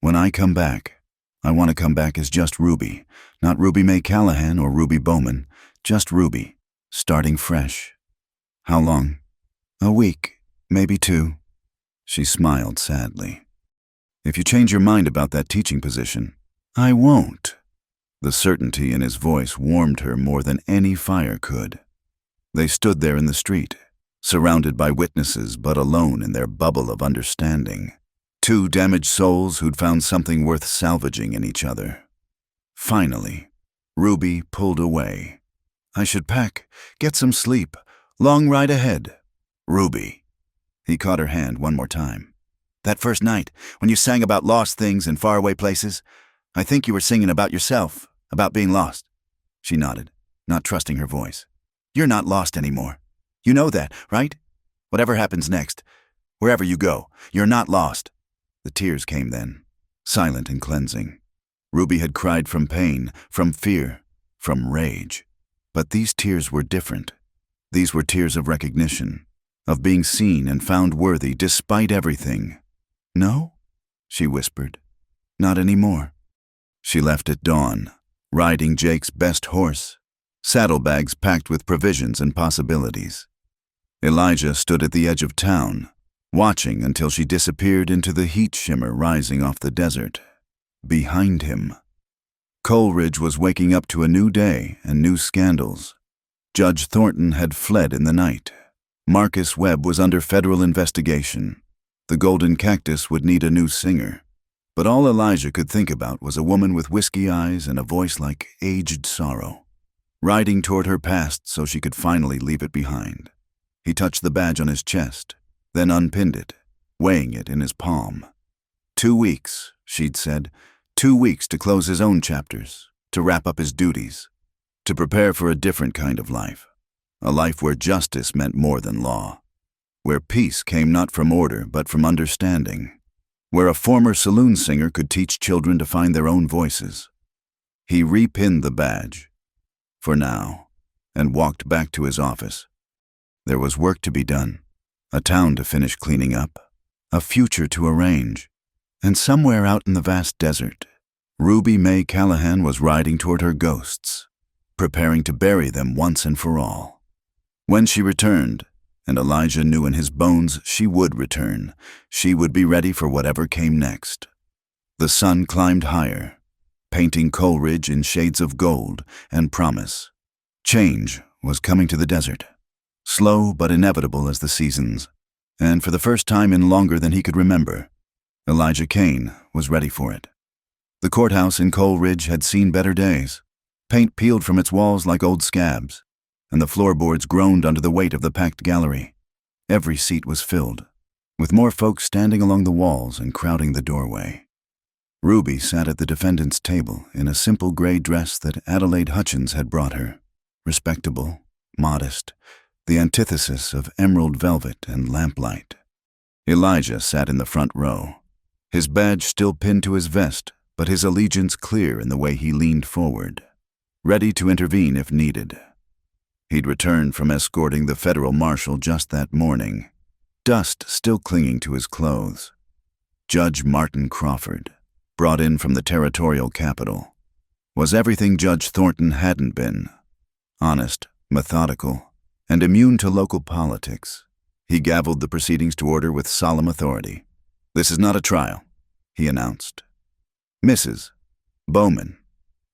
When I come back, I want to come back as just Ruby, not Ruby Mae Callahan or Ruby Bowman, just Ruby, starting fresh." "How long?" "A week, maybe 2. She smiled sadly. "If you change your mind about that teaching position." "I won't." The certainty in his voice warmed her more than any fire could. They stood there in the street, surrounded by witnesses but alone in their bubble of understanding. Two damaged souls who'd found something worth salvaging in each other. Finally, Ruby pulled away. "I should pack, get some sleep. Long ride ahead." "Ruby." He caught her hand one more time. "That first night, when you sang about lost things in faraway places, I think you were singing about yourself, about being lost." She nodded, not trusting her voice. "You're not lost anymore. You know that, right? Whatever happens next, wherever you go, you're not lost." The tears came then, silent and cleansing. Ruby had cried from pain, from fear, from rage. But these tears were different. These were tears of recognition, of being seen and found worthy despite everything. "No?" she whispered. "Not anymore." She left at dawn, riding Jake's best horse, saddlebags packed with provisions and possibilities. Elijah stood at the edge of town, watching until she disappeared into the heat shimmer rising off the desert. Behind him, Coleridge was waking up to a new day and new scandals. Judge Thornton had fled in the night. Marcus Webb was under federal investigation. The Golden Cactus would need a new singer. But all Elijah could think about was a woman with whiskey eyes and a voice like aged sorrow, riding toward her past so she could finally leave it behind. He touched the badge on his chest, then unpinned it, weighing it in his palm. 2 weeks, she'd said, 2 weeks to close his own chapters, to wrap up his duties, to prepare for a different kind of life, a life where justice meant more than law, where peace came not from order but from understanding, where a former saloon singer could teach children to find their own voices. He repinned the badge, for now, and walked back to his office. There was work to be done, a town to finish cleaning up, a future to arrange, and somewhere out in the vast desert, Ruby Mae Callahan was riding toward her ghosts, preparing to bury them once and for all. When she returned, and Elijah knew in his bones she would return, she would be ready for whatever came next. The sun climbed higher, painting Coleridge in shades of gold and promise. Change was coming to the desert, slow but inevitable as the seasons, and for the first time in longer than he could remember, Elijah Kane was ready for it. The courthouse in Coleridge had seen better days. Paint peeled from its walls like old scabs, and the floorboards groaned under the weight of the packed gallery. Every seat was filled, with more folks standing along the walls and crowding the doorway. Ruby sat at the defendant's table in a simple gray dress that Adelaide Hutchins had brought her. Respectable, modest, the antithesis of emerald velvet and lamplight. Elijah sat in the front row, his badge still pinned to his vest, but his allegiance clear in the way he leaned forward, ready to intervene if needed. He'd returned from escorting the federal marshal just that morning, dust still clinging to his clothes. Judge Martin Crawford, brought in from the territorial capital, was everything Judge Thornton hadn't been. Honest, methodical, and immune to local politics. He gavelled the proceedings to order with solemn authority. "This is not a trial," he announced. "Mrs. Bowman,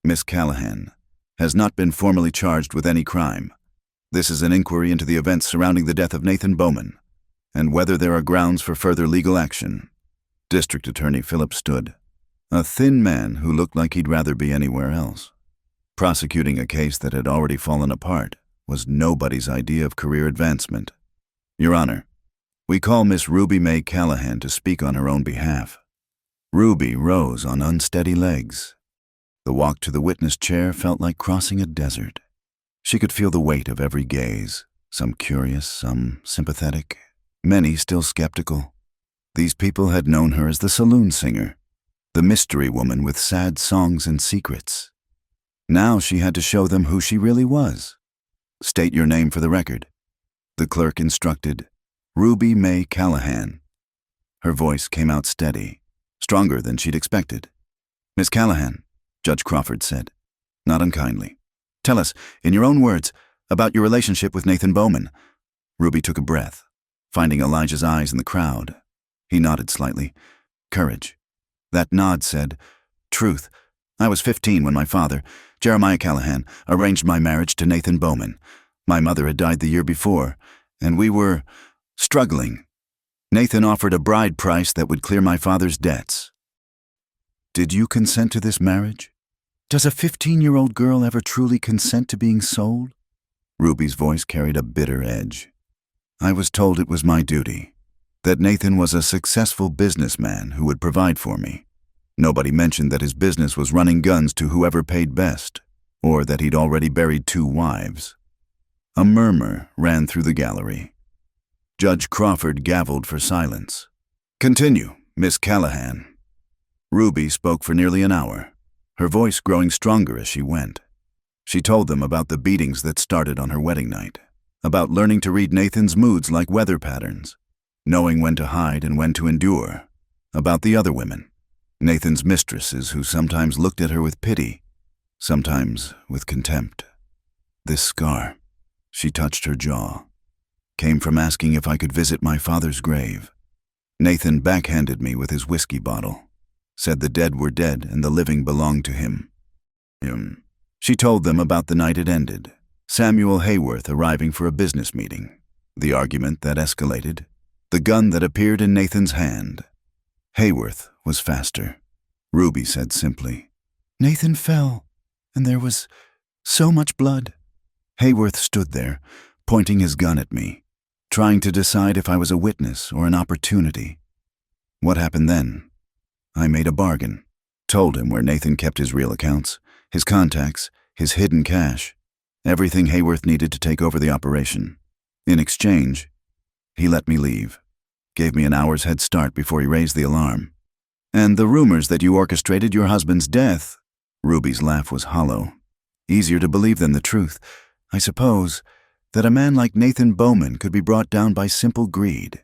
Miss Callahan, has not been formally charged with any crime. This is an inquiry into the events surrounding the death of Nathan Bowman, and whether there are grounds for further legal action." District Attorney Philip stood, a thin man who looked like he'd rather be anywhere else. Prosecuting a case that had already fallen apart was nobody's idea of career advancement. "Your Honor, we call Miss Ruby Mae Callahan to speak on her own behalf." Ruby rose on unsteady legs. The walk to the witness chair felt like crossing a desert. She could feel the weight of every gaze, some curious, some sympathetic, many still skeptical. These people had known her as the saloon singer, the mystery woman with sad songs and secrets. Now she had to show them who she really was. "State your name for the record," the clerk instructed. "Ruby Mae Callahan." Her voice came out steady, stronger than she'd expected. "Miss Callahan," Judge Crawford said, not unkindly, "tell us, in your own words, about your relationship with Nathan Bowman." Ruby took a breath, finding Elijah's eyes in the crowd. He nodded slightly. Courage. That nod said, "Truth. I was 15 when my father, Jeremiah Callahan, arranged my marriage to Nathan Bowman. My mother had died the year before, and we were struggling. Nathan offered a bride price that would clear my father's debts." "Did you consent to this marriage? Does a 15-year-old girl ever truly consent to being sold?" Ruby's voice carried a bitter edge. "I was told it was my duty, that Nathan was a successful businessman who would provide for me. Nobody mentioned that his business was running guns to whoever paid best, or that he'd already buried 2 wives." A murmur ran through the gallery. Judge Crawford gavelled for silence. "Continue, Miss Callahan." Ruby spoke for nearly an hour, her voice growing stronger as she went. She told them about the beatings that started on her wedding night, about learning to read Nathan's moods like weather patterns, knowing when to hide and when to endure, about the other women, Nathan's mistresses who sometimes looked at her with pity, sometimes with contempt. "This scar," she touched her jaw, "came from asking if I could visit my father's grave. Nathan backhanded me with his whiskey bottle, said the dead were dead and the living belonged to him." She told them about the night it ended, Samuel Hayworth arriving for a business meeting, the argument that escalated, the gun that appeared in Nathan's hand. Hayworth was faster. Ruby said simply, "Nathan fell, and there was so much blood." Hayworth stood there, pointing his gun at me, trying to decide if I was a witness or an opportunity. What happened then? I made a bargain, told him where Nathan kept his real accounts, his contacts, his hidden cash, everything Hayworth needed to take over the operation. In exchange, he let me leave, gave me an hour's head start before he raised the alarm. "And the rumors that you orchestrated your husband's death," Ruby's laugh was hollow. "Easier to believe than the truth, I suppose, that a man like Nathan Bowman could be brought down by simple greed,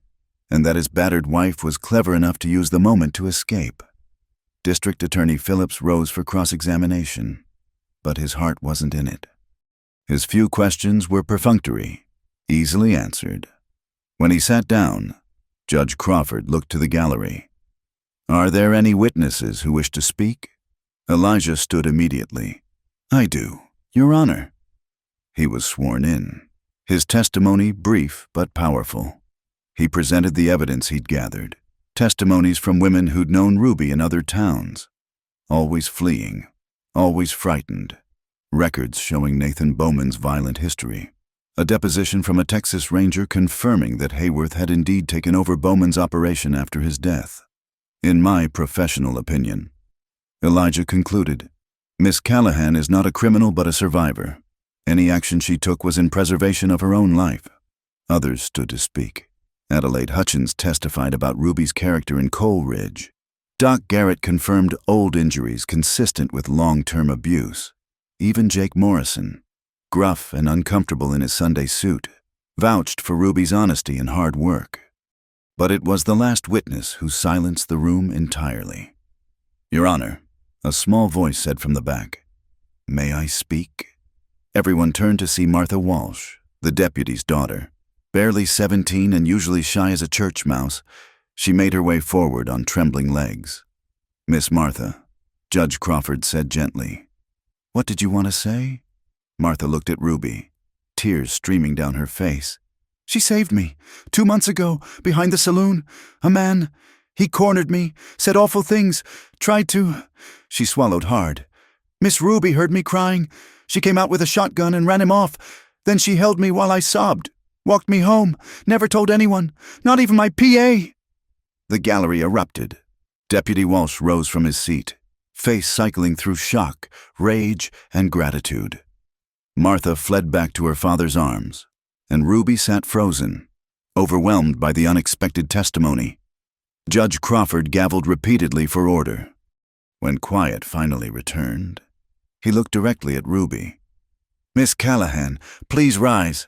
and that his battered wife was clever enough to use the moment to escape." District Attorney Phillips rose for cross-examination, but his heart wasn't in it. His few questions were perfunctory, easily answered. When he sat down, Judge Crawford looked to the gallery. "Are there any witnesses who wish to speak?" Elijah stood immediately. "I do, Your Honor." He was sworn in, his testimony brief but powerful. He presented the evidence he'd gathered, testimonies from women who'd known Ruby in other towns, always fleeing, always frightened, records showing Nathan Bowman's violent history, a deposition from a Texas Ranger confirming that Hayworth had indeed taken over Bowman's operation after his death. "In my professional opinion," Elijah concluded, "Miss Callahan is not a criminal but a survivor. Any action she took was in preservation of her own life." Others stood to speak. Adelaide Hutchins testified about Ruby's character in Coal Ridge. Doc Garrett confirmed old injuries consistent with long-term abuse. Even Jake Morrison, gruff and uncomfortable in his Sunday suit, vouched for Ruby's honesty and hard work. But it was the last witness who silenced the room entirely. "Your Honor," a small voice said from the back. "May I speak?" Everyone turned to see Martha Walsh, the deputy's daughter. Barely 17 and usually shy as a church mouse, she made her way forward on trembling legs. "Miss Martha," Judge Crawford said gently. "What did you want to say?" Martha looked at Ruby, tears streaming down her face. "She saved me. 2 months ago, behind the saloon. A man. He cornered me, said awful things, tried to—" She swallowed hard. "Miss Ruby heard me crying. She came out with a shotgun and ran him off. Then she held me while I sobbed. Walked me home, never told anyone, not even my PA." The gallery erupted. Deputy Walsh rose from his seat, face cycling through shock, rage, and gratitude. Martha fled back to her father's arms, and Ruby sat frozen, overwhelmed by the unexpected testimony. Judge Crawford gavelled repeatedly for order. When quiet finally returned, he looked directly at Ruby. "Miss Callahan, please rise."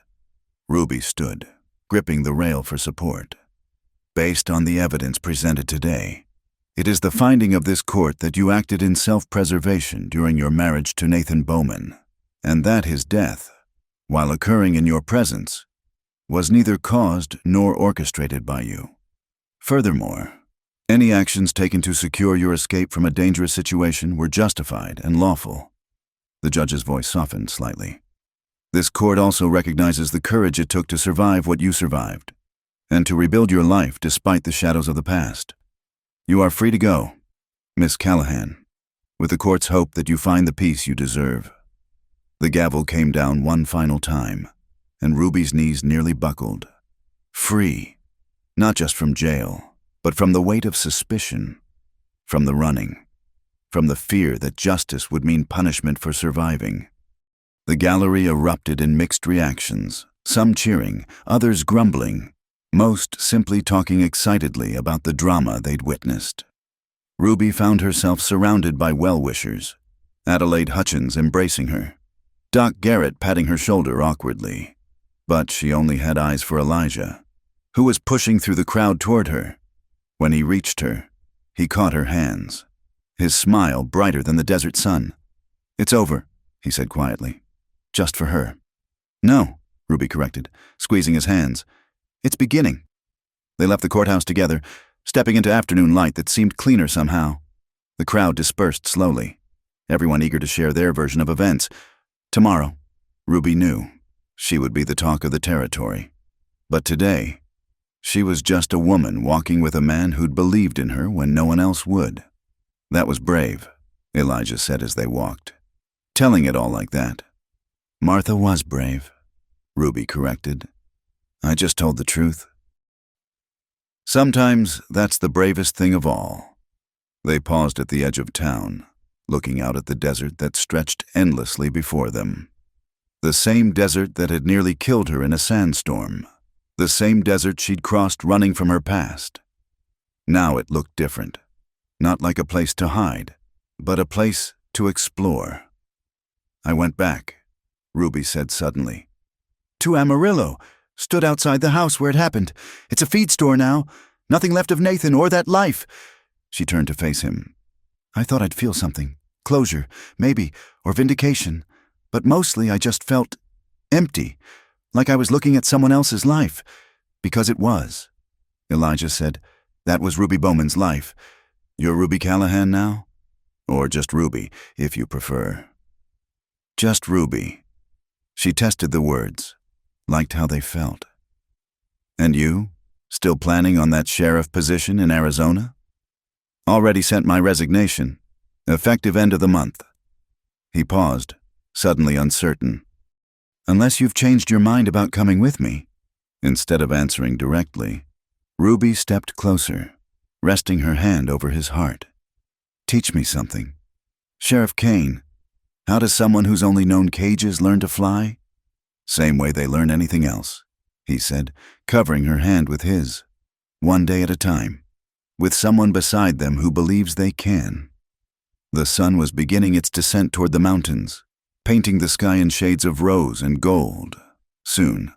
Ruby stood, gripping the rail for support. "Based on the evidence presented today, it is the finding of this court that you acted in self-preservation during your marriage to Nathan Bowman, and that his death, while occurring in your presence, was neither caused nor orchestrated by you. Furthermore, any actions taken to secure your escape from a dangerous situation were justified and lawful." The judge's voice softened slightly. "This court also recognizes the courage it took to survive what you survived, and to rebuild your life despite the shadows of the past. You are free to go, Miss Callahan, with the court's hope that you find the peace you deserve." The gavel came down one final time, and Ruby's knees nearly buckled. Free, not just from jail, but from the weight of suspicion, from the running, from the fear that justice would mean punishment for surviving. The gallery erupted in mixed reactions, some cheering, others grumbling, most simply talking excitedly about the drama they'd witnessed. Ruby found herself surrounded by well-wishers, Adelaide Hutchins embracing her, Doc Garrett patting her shoulder awkwardly. But she only had eyes for Elijah, who was pushing through the crowd toward her. When he reached her, he caught her hands, his smile brighter than the desert sun. "It's over," he said quietly. "Just for her." "No," Ruby corrected, squeezing his hands. "It's beginning." They left the courthouse together, stepping into afternoon light that seemed cleaner somehow. The crowd dispersed slowly, everyone eager to share their version of events. Tomorrow, Ruby knew, she would be the talk of the territory. But today, she was just a woman walking with a man who'd believed in her when no one else would. "That was brave," Elijah said as they walked. "Telling it all like that." "Martha was brave," Ruby corrected. "I just told the truth." Sometimes that's the bravest thing of all. They paused at the edge of town, looking out at the desert that stretched endlessly before them. The same desert that had nearly killed her in a sandstorm. The same desert she'd crossed running from her past. Now it looked different. Not like a place to hide, but a place to explore. "I went back," Ruby said suddenly. "To Amarillo. Stood outside the house where it happened. It's a feed store now. Nothing left of Nathan or that life." She turned to face him. I thought I'd feel something. Closure, maybe, or vindication. But mostly I just felt empty, like I was looking at someone else's life. Because it was. Elijah said, "That was Ruby Bowman's life. You're Ruby Callahan now? Or just Ruby, if you prefer." Just Ruby. She tested the words, liked how they felt. "And you? Still planning on that sheriff position in Arizona?" "Already sent my resignation. Effective end of the month." He paused, suddenly uncertain. "Unless you've changed your mind about coming with me." Instead of answering directly, Ruby stepped closer, resting her hand over his heart. "Teach me something. Sheriff Kane, how does someone who's only known cages learn to fly?" "Same way they learn anything else," he said, covering her hand with his. "One day at a time, with someone beside them who believes they can." The sun was beginning its descent toward the mountains, painting the sky in shades of rose and gold. Soon,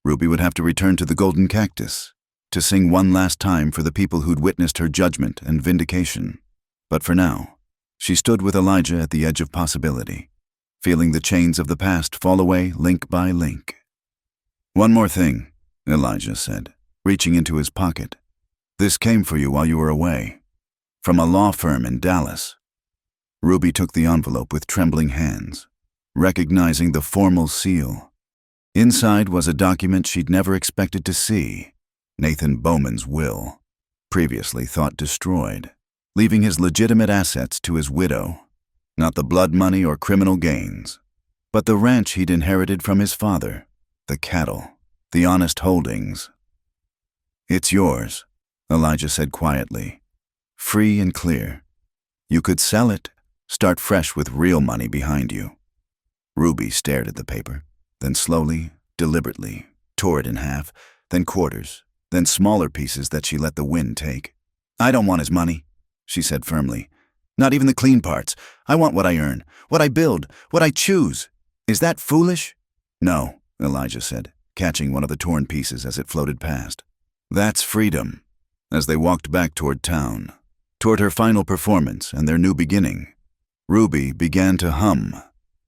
Ruby would have to return to the Golden Cactus, to sing one last time for the people who'd witnessed her judgment and vindication. But for now, she stood with Elijah at the edge of possibility, feeling the chains of the past fall away link by link. "One more thing," Elijah said, reaching into his pocket. "This came for you while you were away, from a law firm in Dallas." Ruby took the envelope with trembling hands, recognizing the formal seal. Inside was a document she'd never expected to see, Nathan Bowman's will, previously thought destroyed, leaving his legitimate assets to his widow. Not the blood money or criminal gains, but the ranch he'd inherited from his father, the cattle, the honest holdings. "It's yours," Elijah said quietly, "free and clear. You could sell it, start fresh with real money behind you." Ruby stared at the paper, then slowly, deliberately, tore it in half, then quarters, then smaller pieces that she let the wind take. "I don't want his money," she said firmly. "Not even the clean parts. I want what I earn, what I build, what I choose. Is that foolish?" "No," Elijah said, catching one of the torn pieces as it floated past. "That's freedom." As they walked back toward town, toward her final performance and their new beginning, Ruby began to hum,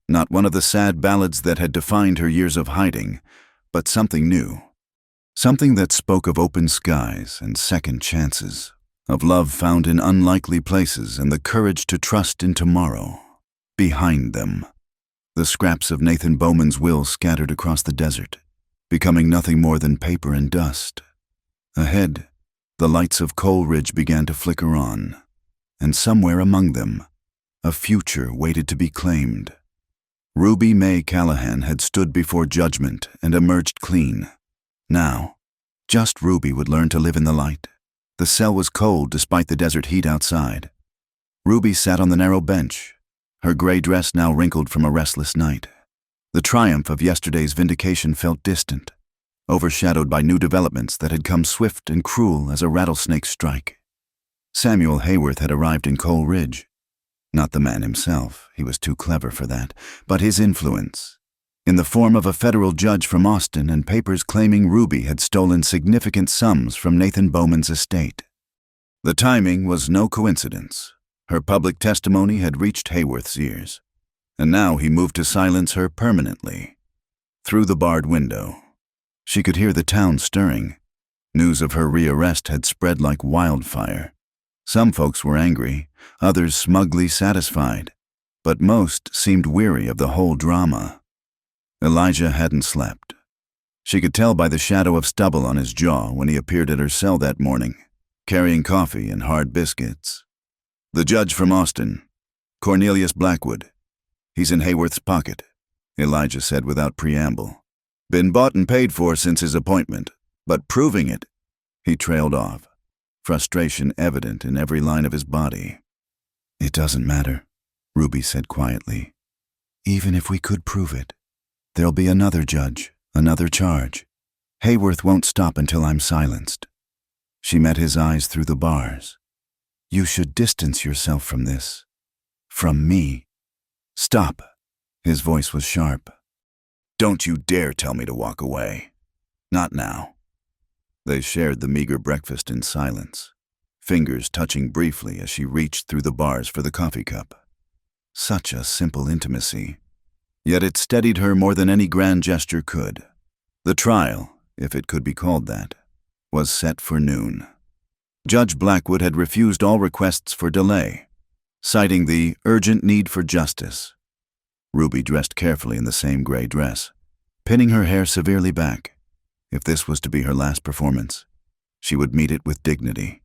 not one of the sad ballads that had defined her years of hiding, but something new. Something that spoke of open skies and second chances, of love found in unlikely places and the courage to trust in tomorrow. Behind them, the scraps of Nathan Bowman's will scattered across the desert, becoming nothing more than paper and dust. Ahead, the lights of Coal Ridge began to flicker on, and somewhere among them, a future waited to be claimed. Ruby Mae Callahan had stood before judgment and emerged clean. Now, just Ruby would learn to live in the light. The cell was cold despite the desert heat outside. Ruby sat on the narrow bench, her gray dress now wrinkled from a restless night. The triumph of yesterday's vindication felt distant, overshadowed by new developments that had come swift and cruel as a rattlesnake's strike. Samuel Hayworth had arrived in Coal Ridge. Not the man himself, he was too clever for that, but his influence, in the form of a federal judge from Austin and papers claiming Ruby had stolen significant sums from Nathan Bowman's estate. The timing was no coincidence. Her public testimony had reached Hayworth's ears, and now he moved to silence her permanently. Through the barred window, she could hear the town stirring. News of her rearrest had spread like wildfire. Some folks were angry, others smugly satisfied, but most seemed weary of the whole drama. Elijah hadn't slept. She could tell by the shadow of stubble on his jaw when he appeared at her cell that morning, carrying coffee and hard biscuits. "The judge from Austin, Cornelius Blackwood. He's in Hayworth's pocket," Elijah said without preamble. "Been bought and paid for since his appointment, but proving it." He trailed off, frustration evident in every line of his body. "It doesn't matter," Ruby said quietly. "Even if we could prove it, there'll be another judge, another charge. Hayworth won't stop until I'm silenced." She met his eyes through the bars. "You should distance yourself from this. From me." "Stop." His voice was sharp. "Don't you dare tell me to walk away. Not now." They shared the meager breakfast in silence, fingers touching briefly as she reached through the bars for the coffee cup. Such a simple intimacy. Yet it steadied her more than any grand gesture could. The trial, if it could be called that, was set for noon. Judge Blackwood had refused all requests for delay, citing the urgent need for justice. Ruby dressed carefully in the same gray dress, pinning her hair severely back. If this was to be her last performance, she would meet it with dignity.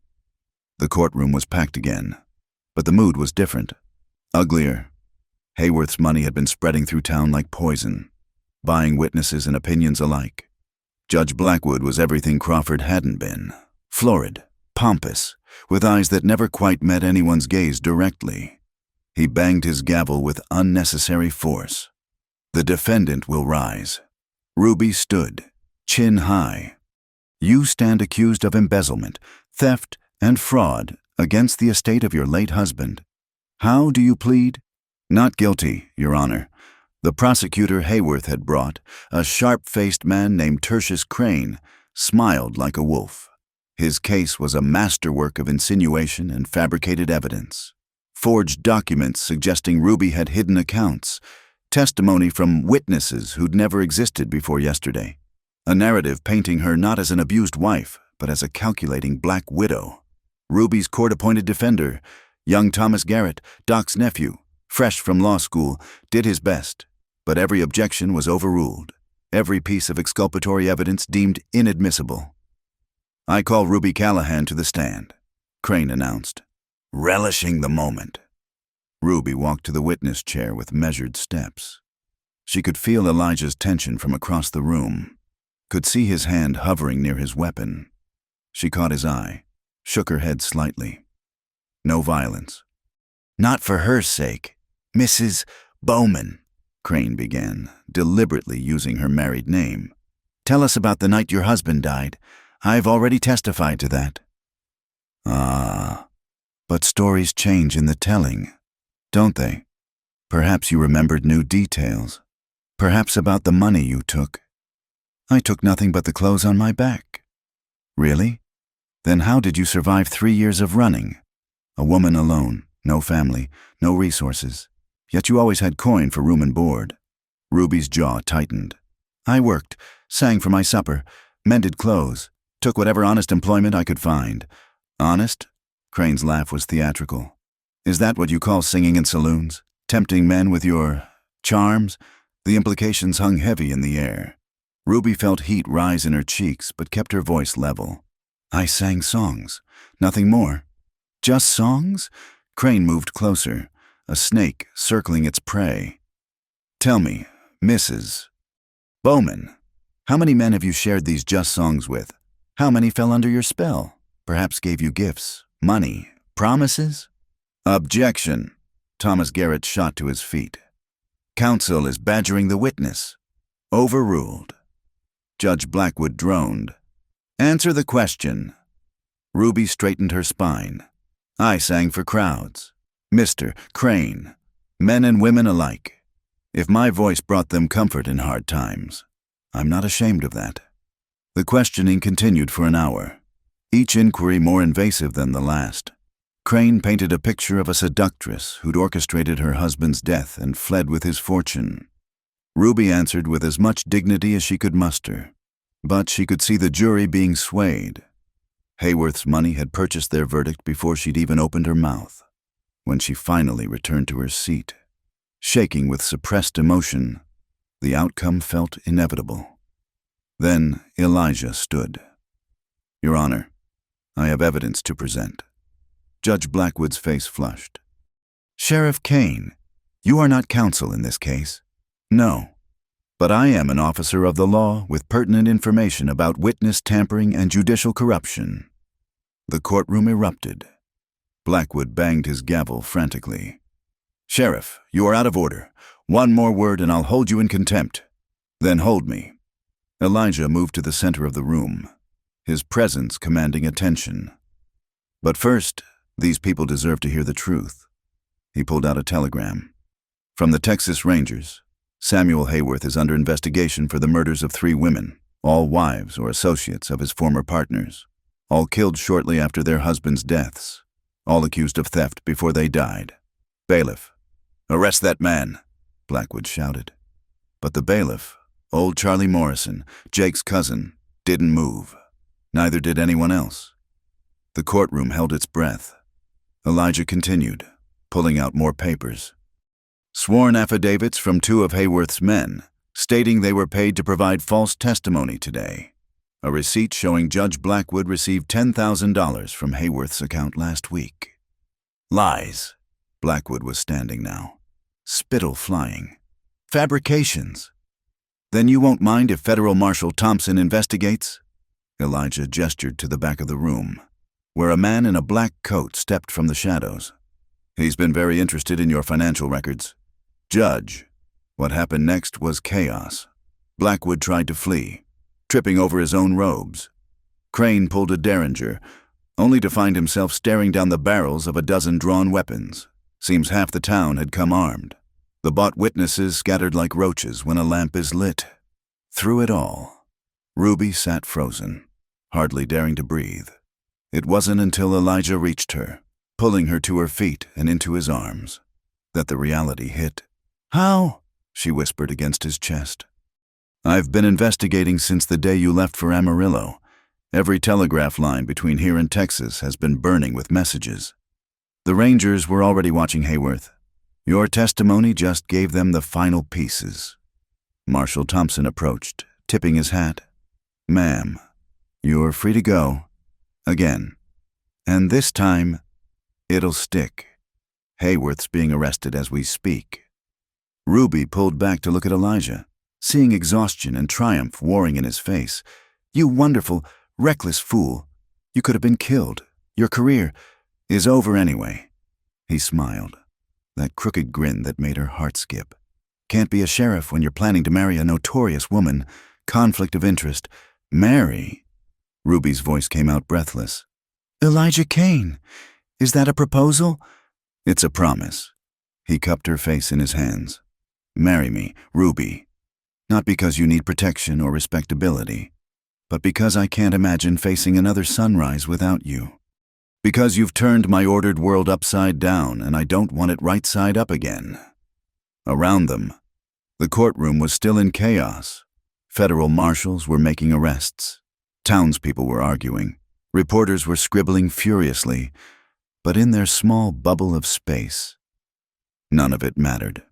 The courtroom was packed again, but the mood was different, uglier. Hayworth's money had been spreading through town like poison, buying witnesses and opinions alike. Judge Blackwood was everything Crawford hadn't been, florid, pompous, with eyes that never quite met anyone's gaze directly. He banged his gavel with unnecessary force. The defendant will rise. Ruby stood, chin high. You stand accused of embezzlement, theft, and fraud against the estate of your late husband. How do you plead? Not guilty, Your Honor. The prosecutor Hayworth had brought, a sharp-faced man named Tertius Crane, smiled like a wolf. His case was a masterwork of insinuation and fabricated evidence. Forged documents suggesting Ruby had hidden accounts, testimony from witnesses who'd never existed before yesterday, a narrative painting her not as an abused wife, but as a calculating black widow. Ruby's court-appointed defender, young Thomas Garrett, Doc's nephew, fresh from law school, did his best, but every objection was overruled, every piece of exculpatory evidence deemed inadmissible. I call Ruby Callahan to the stand, Crane announced, relishing the moment. Ruby walked to the witness chair with measured steps. She could feel Elijah's tension from across the room, could see his hand hovering near his weapon. She caught his eye, shook her head slightly. No violence. Not for her sake. Mrs. Bowman, Crane began, deliberately using her married name. Tell us about the night your husband died. I've already testified to that. Ah, but stories change in the telling, don't they? Perhaps you remembered new details. Perhaps about the money you took. I took nothing but the clothes on my back. Really? Then how did you survive 3 years of running? A woman alone, no family, no resources. Yet you always had coin for room and board. Ruby's jaw tightened. I worked, sang for my supper, mended clothes, took whatever honest employment I could find. Honest? Crane's laugh was theatrical. Is that what you call singing in saloons? Tempting men with your charms? The implications hung heavy in the air. Ruby felt heat rise in her cheeks, but kept her voice level. I sang songs, nothing more. Just songs? Crane moved closer, a snake circling its prey. Tell me, Mrs. Bowman, how many men have you shared these just songs with? How many fell under your spell? Perhaps gave you gifts, money, promises? Objection. Thomas Garrett shot to his feet. Counsel is badgering the witness. Overruled. Judge Blackwood droned. Answer the question. Ruby straightened her spine. I sang for crowds. Mr. Crane, men and women alike. If my voice brought them comfort in hard times, I'm not ashamed of that. The questioning continued for an hour, each inquiry more invasive than the last. Crane painted a picture of a seductress who'd orchestrated her husband's death and fled with his fortune. Ruby answered with as much dignity as she could muster, but she could see the jury being swayed. Hayworth's money had purchased their verdict before she'd even opened her mouth. When she finally returned to her seat, shaking with suppressed emotion, the outcome felt inevitable. Then Elijah stood. Your Honor, I have evidence to present. Judge Blackwood's face flushed. Sheriff Kane, you are not counsel in this case. No, but I am an officer of the law with pertinent information about witness tampering and judicial corruption. The courtroom erupted. Blackwood banged his gavel frantically. Sheriff, you are out of order. One more word and I'll hold you in contempt. Then hold me. Elijah moved to the center of the room, his presence commanding attention. But first, these people deserve to hear the truth. He pulled out a telegram. From the Texas Rangers, Samuel Hayworth is under investigation for the murders of 3 women, all wives or associates of his former partners. all killed shortly after their husbands' deaths, all accused of theft before they died. "Bailiff, arrest that man," Blackwood shouted. But the bailiff, old Charlie Morrison, Jake's cousin, didn't move. Neither did anyone else. The courtroom held its breath. Elijah continued, pulling out more papers. Sworn affidavits from 2 of Hayworth's men, stating they were paid to provide false testimony today. A receipt showing Judge Blackwood received $10,000 from Hayworth's account last week. Lies. Blackwood was standing now, spittle flying. Fabrications. Then you won't mind if Federal Marshal Thompson investigates? Elijah gestured to the back of the room, where a man in a black coat stepped from the shadows. He's been very interested in your financial records. Judge, what happened next was chaos. Blackwood tried to flee, tripping over his own robes. Crane pulled a derringer, only to find himself staring down the barrels of a dozen drawn weapons. Seems half the town had come armed. The bought witnesses scattered like roaches when a lamp is lit. Through it all, Ruby sat frozen, hardly daring to breathe. It wasn't until Elijah reached her, pulling her to her feet and into his arms, that the reality hit. "How?" she whispered against his chest. "I've been investigating since the day you left for Amarillo. Every telegraph line between here and Texas has been burning with messages. The Rangers were already watching Hayworth. Your testimony just gave them the final pieces." Marshal Thompson approached, tipping his hat. "Ma'am, you're free to go. Again. And this time, it'll stick. Hayworth's being arrested as we speak." Ruby pulled back to look at Elijah, seeing exhaustion and triumph warring in his face. "You wonderful, reckless fool. You could have been killed. Your career is over anyway." He smiled, that crooked grin that made her heart skip. "Can't be a sheriff when you're planning to marry a notorious woman. Conflict of interest. Marry?" Ruby's voice came out breathless. "Elijah Kane, is that a proposal?" "It's a promise." He cupped her face in his hands. "Marry me, Ruby. Not because you need protection or respectability, but because I can't imagine facing another sunrise without you. Because you've turned my ordered world upside down and I don't want it right side up again." Around them, the courtroom was still in chaos. Federal marshals were making arrests. Townspeople were arguing. Reporters were scribbling furiously. But in their small bubble of space, none of it mattered.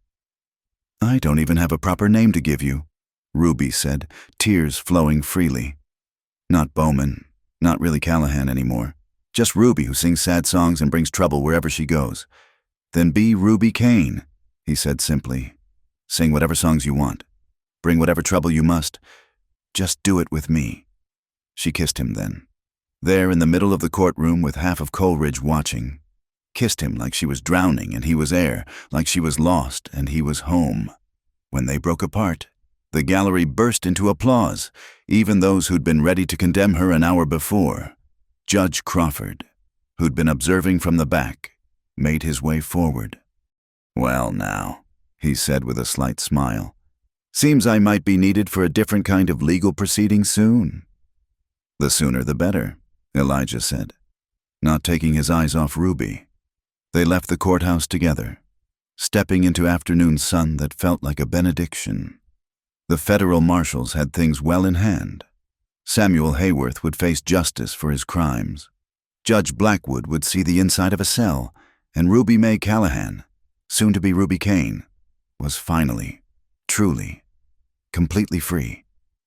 "I don't even have a proper name to give you," Ruby said, tears flowing freely. "Not Bowman, not really Callahan anymore. Just Ruby who sings sad songs and brings trouble wherever she goes." "Then be Ruby Kane," he said simply. "Sing whatever songs you want. Bring whatever trouble you must. Just do it with me." She kissed him then, there in the middle of the courtroom with half of Coleridge watching. Kissed him like she was drowning and he was air, like she was lost and he was home. When they broke apart, the gallery burst into applause, even those who'd been ready to condemn her an hour before. Judge Crawford, who'd been observing from the back, made his way forward. "Well now," he said with a slight smile, "seems I might be needed for a different kind of legal proceeding soon." "The sooner the better," Elijah said, not taking his eyes off Ruby. They left the courthouse together, stepping into afternoon sun that felt like a benediction. The federal marshals had things well in hand. Samuel Hayworth would face justice for his crimes. Judge Blackwood would see the inside of a cell, and Ruby Mae Callahan, soon to be Ruby Kane, was finally, truly, completely free.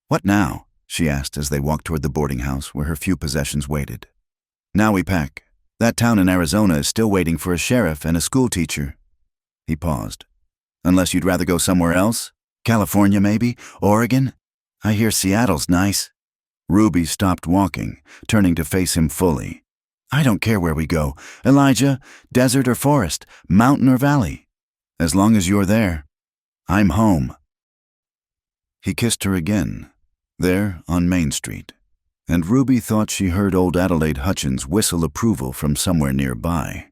"What now?" she asked as they walked toward the boarding house where her few possessions waited. "Now we pack. That town in Arizona is still waiting for a sheriff and a school teacher." He paused. "Unless you'd rather go somewhere else? California, maybe? Oregon? I hear Seattle's nice." Ruby stopped walking, turning to face him fully. "I don't care where we go. Elijah, desert or forest, mountain or valley. As long as you're there, I'm home." He kissed her again, there on Main Street, and Ruby thought she heard old Adelaide Hutchins whistle approval from somewhere nearby.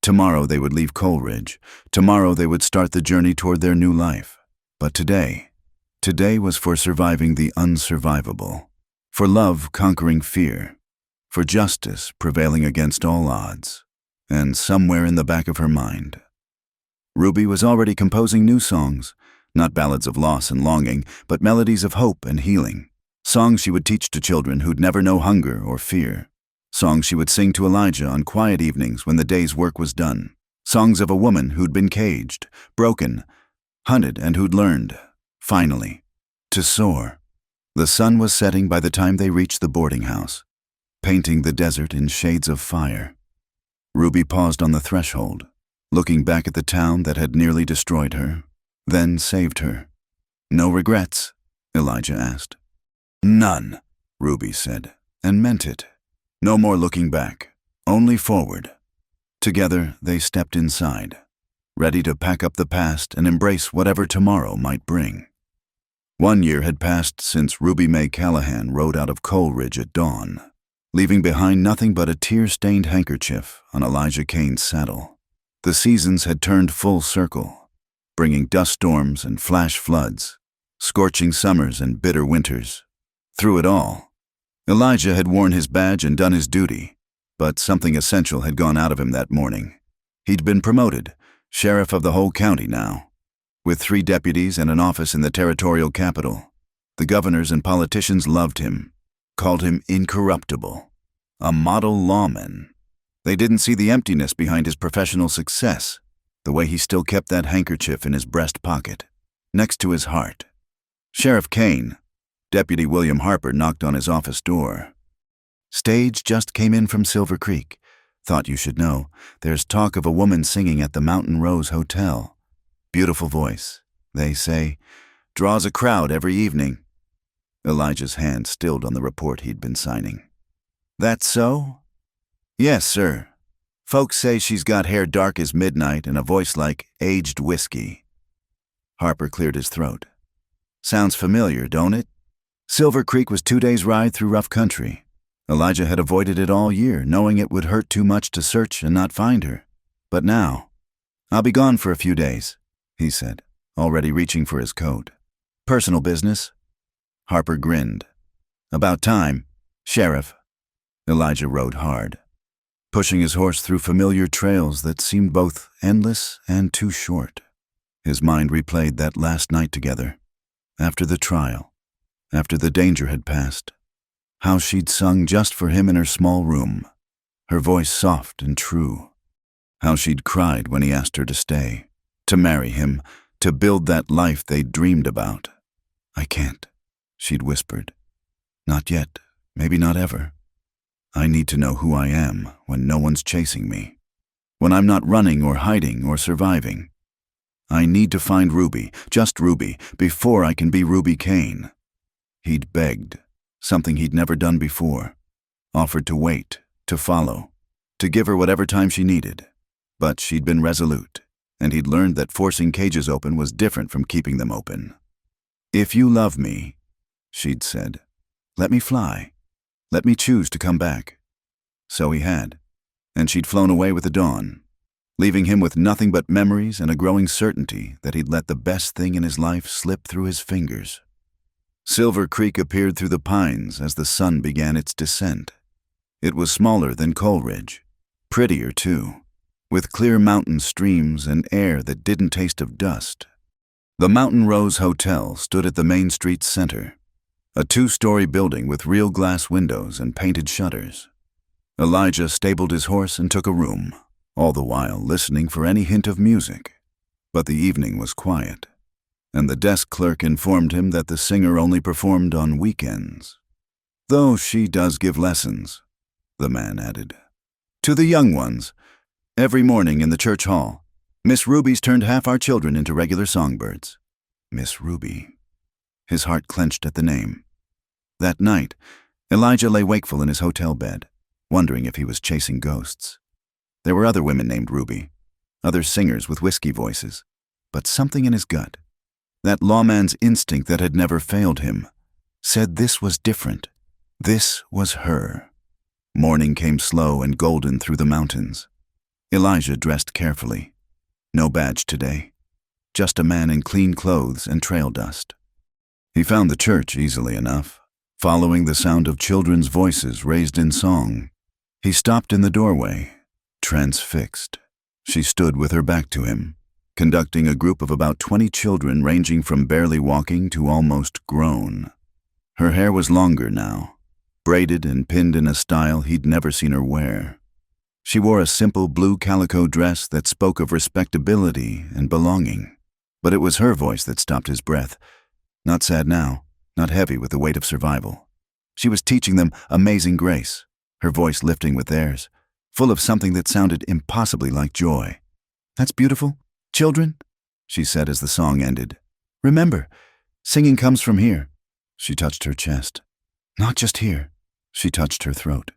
Tomorrow they would leave Coleridge. Tomorrow they would start the journey toward their new life. But today was for surviving the unsurvivable, for love conquering fear, for justice prevailing against all odds, and somewhere in the back of her mind, Ruby was already composing new songs, not ballads of loss and longing, but melodies of hope and healing, songs she would teach to children who'd never know hunger or fear, songs she would sing to Elijah on quiet evenings when the day's work was done, songs of a woman who'd been caged, broken, hunted, and who'd learned, finally, to soar. The sun was setting by the time they reached the boarding house, painting the desert in shades of fire. Ruby paused on the threshold, looking back at the town that had nearly destroyed her, then saved her. "No regrets?" Elijah asked. "None," Ruby said, and meant it. No more looking back, only forward. Together, they stepped inside, ready to pack up the past and embrace whatever tomorrow might bring. 1 year had passed since Ruby Mae Callahan rode out of Coleridge at dawn, leaving behind nothing but a tear-stained handkerchief on Elijah Kane's saddle. The seasons had turned full circle, bringing dust storms and flash floods, scorching summers and bitter winters. Through it all, Elijah had worn his badge and done his duty, but something essential had gone out of him that morning. He'd been promoted, sheriff of the whole county now, with 3 deputies and an office in the territorial capital. The governors and politicians loved him, called him incorruptible, a model lawman. They didn't see the emptiness behind his professional success, the way he still kept that handkerchief in his breast pocket, next to his heart. Sheriff Kane, Deputy William Harper, knocked on his office door. "Stage just came in from Silver Creek. Thought you should know. There's talk of a woman singing at the Mountain Rose Hotel. Beautiful voice, they say. Draws a crowd every evening." Elijah's hand stilled on the report he'd been signing. "That so?" "Yes, sir. Folks say she's got hair dark as midnight and a voice like aged whiskey." Harper cleared his throat. "Sounds familiar, don't it?" Silver Creek was 2 days' ride through rough country. Elijah had avoided it all year, knowing it would hurt too much to search and not find her. But now, "I'll be gone for a few days," he said, already reaching for his coat. "Personal business." Harper grinned. "About time, Sheriff." Elijah rode hard, pushing his horse through familiar trails that seemed both endless and too short. His mind replayed that last night together, after the trial, after the danger had passed, how she'd sung just for him in her small room, her voice soft and true, how she'd cried when he asked her to stay, to marry him, to build that life they'd dreamed about. "I can't," she'd whispered. "Not yet, maybe not ever. I need to know who I am when no one's chasing me, when I'm not running or hiding or surviving. I need to find Ruby, just Ruby, before I can be Ruby Kane." He'd begged, something he'd never done before, offered to wait, to follow, to give her whatever time she needed. But she'd been resolute, and he'd learned that forcing cages open was different from keeping them open. "If you love me," she'd said, "let me fly. Let me choose to come back." So he had, and she'd flown away with the dawn, leaving him with nothing but memories and a growing certainty that he'd let the best thing in his life slip through his fingers. Silver Creek appeared through the pines as the sun began its descent. It was smaller than Coleridge, prettier too, with clear mountain streams and air that didn't taste of dust. The Mountain Rose Hotel stood at the main street's center, a 2-story building with real glass windows and painted shutters. Elijah stabled his horse and took a room, all the while listening for any hint of music. But the evening was quiet, and the desk clerk informed him that the singer only performed on weekends. "Though she does give lessons," the man added, "to the young ones, every morning in the church hall. Miss Ruby's turned half our children into regular songbirds." Miss Ruby. His heart clenched at the name. That night, Elijah lay wakeful in his hotel bed, wondering if he was chasing ghosts. There were other women named Ruby, other singers with whiskey voices, but something in his gut, that lawman's instinct that had never failed him, said this was different. This was her. Morning came slow and golden through the mountains. Elijah dressed carefully. No badge today, just a man in clean clothes and trail dust. He found the church easily enough, following the sound of children's voices raised in song. He stopped in the doorway, transfixed. She stood with her back to him, conducting a group of about 20 children ranging from barely walking to almost grown. Her hair was longer now, braided and pinned in a style he'd never seen her wear. She wore a simple blue calico dress that spoke of respectability and belonging. But it was her voice that stopped his breath. Not sad now, not heavy with the weight of survival. She was teaching them amazing grace, her voice lifting with theirs, full of something that sounded impossibly like joy. "That's beautiful, children," she said as the song ended. "Remember, singing comes from here." She touched her chest. "Not just here." She touched her throat.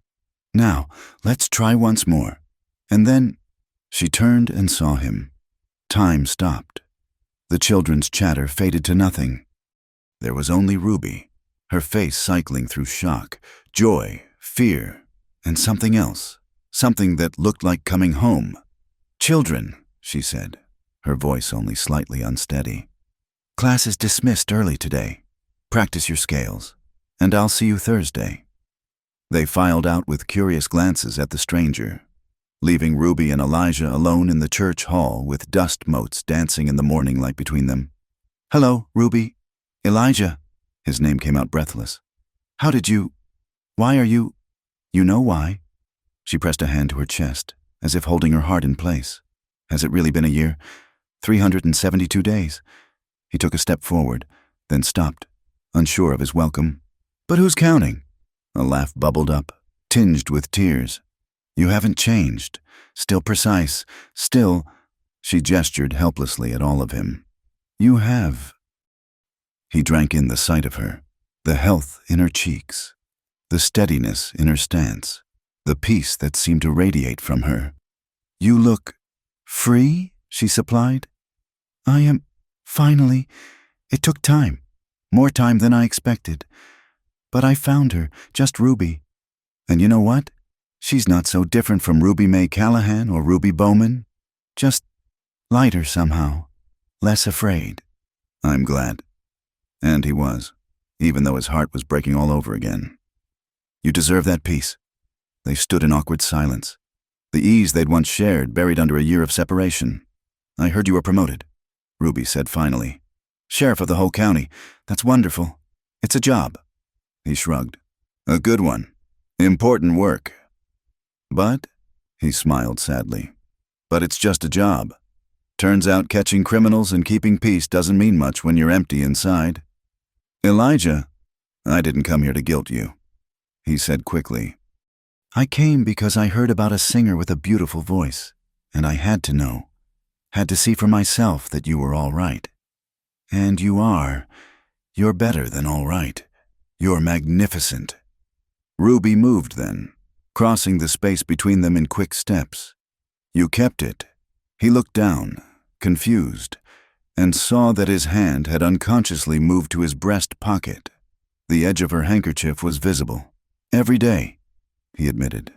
"Now, let's try once more." And then she turned and saw him. Time stopped. The children's chatter faded to nothing. There was only Ruby, her face cycling through shock, joy, fear, and something else, something that looked like coming home. "Children," she said, her voice only slightly unsteady. "Class is dismissed early today. Practice your scales, and I'll see you Thursday." They filed out with curious glances at the stranger, leaving Ruby and Elijah alone in the church hall with dust motes dancing in the morning light between them. "Hello, Ruby. Elijah." His name came out breathless. Why are you? You know why?" She pressed a hand to her chest, as if holding her heart in place. "Has it really been a year? 372 days?" He took a step forward, then stopped, unsure of his welcome. "But who's counting?" A laugh bubbled up, tinged with tears. "You haven't changed. Still precise. Still—" She gestured helplessly at all of him. "You have." He drank in the sight of her, the health in her cheeks, the steadiness in her stance, the peace that seemed to radiate from her. "You look free," she supplied. "I am, finally. It took time, more time than I expected. But I found her, just Ruby. And you know what? She's not so different from Ruby Mae Callahan or Ruby Bowman. Just lighter somehow, less afraid." "I'm glad." And he was, even though his heart was breaking all over again. "You deserve that peace." They stood in awkward silence, the ease they'd once shared buried under a year of separation. "I heard you were promoted," Ruby said finally. "Sheriff of the whole county. That's wonderful. It's a job." He shrugged. "A good one. Important work. But," he smiled sadly, "but it's just a job. Turns out catching criminals and keeping peace doesn't mean much when you're empty inside." "Elijah, I didn't come here to guilt you," he said quickly. "I came because I heard about a singer with a beautiful voice, and I had to know, had to see for myself that you were all right. And you are. You're better than all right. You're magnificent." Ruby moved then, crossing the space between them in quick steps. "You kept it." He looked down, confused, and saw that his hand had unconsciously moved to his breast pocket. The edge of her handkerchief was visible. "Every day," he admitted,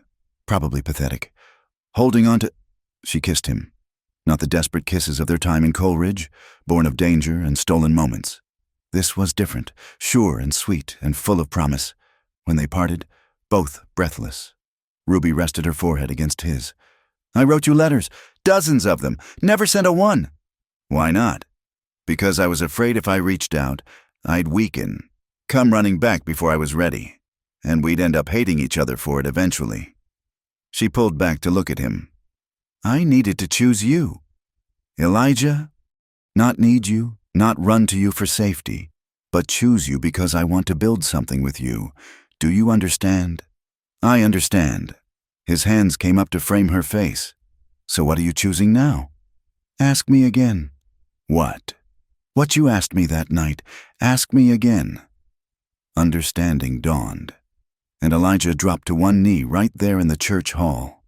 probably pathetic. "Holding on to—" She kissed him. Not the desperate kisses of their time in Coleridge, born of danger and stolen moments. This was different, sure and sweet and full of promise. When they parted, both breathless. Ruby rested her forehead against his. "I wrote you letters, dozens of them, never sent a one." "Why not?" "Because I was afraid if I reached out, I'd weaken, come running back before I was ready, and we'd end up hating each other for it eventually." She pulled back to look at him. "I needed to choose you. Elijah, not need you, not run to you for safety, but choose you because I want to build something with you. Do you understand?" "I understand." His hands came up to frame her face. "So what are you choosing now?" "Ask me again." "What?" "What you asked me that night. Ask me again." Understanding dawned, and Elijah dropped to one knee right there in the church hall.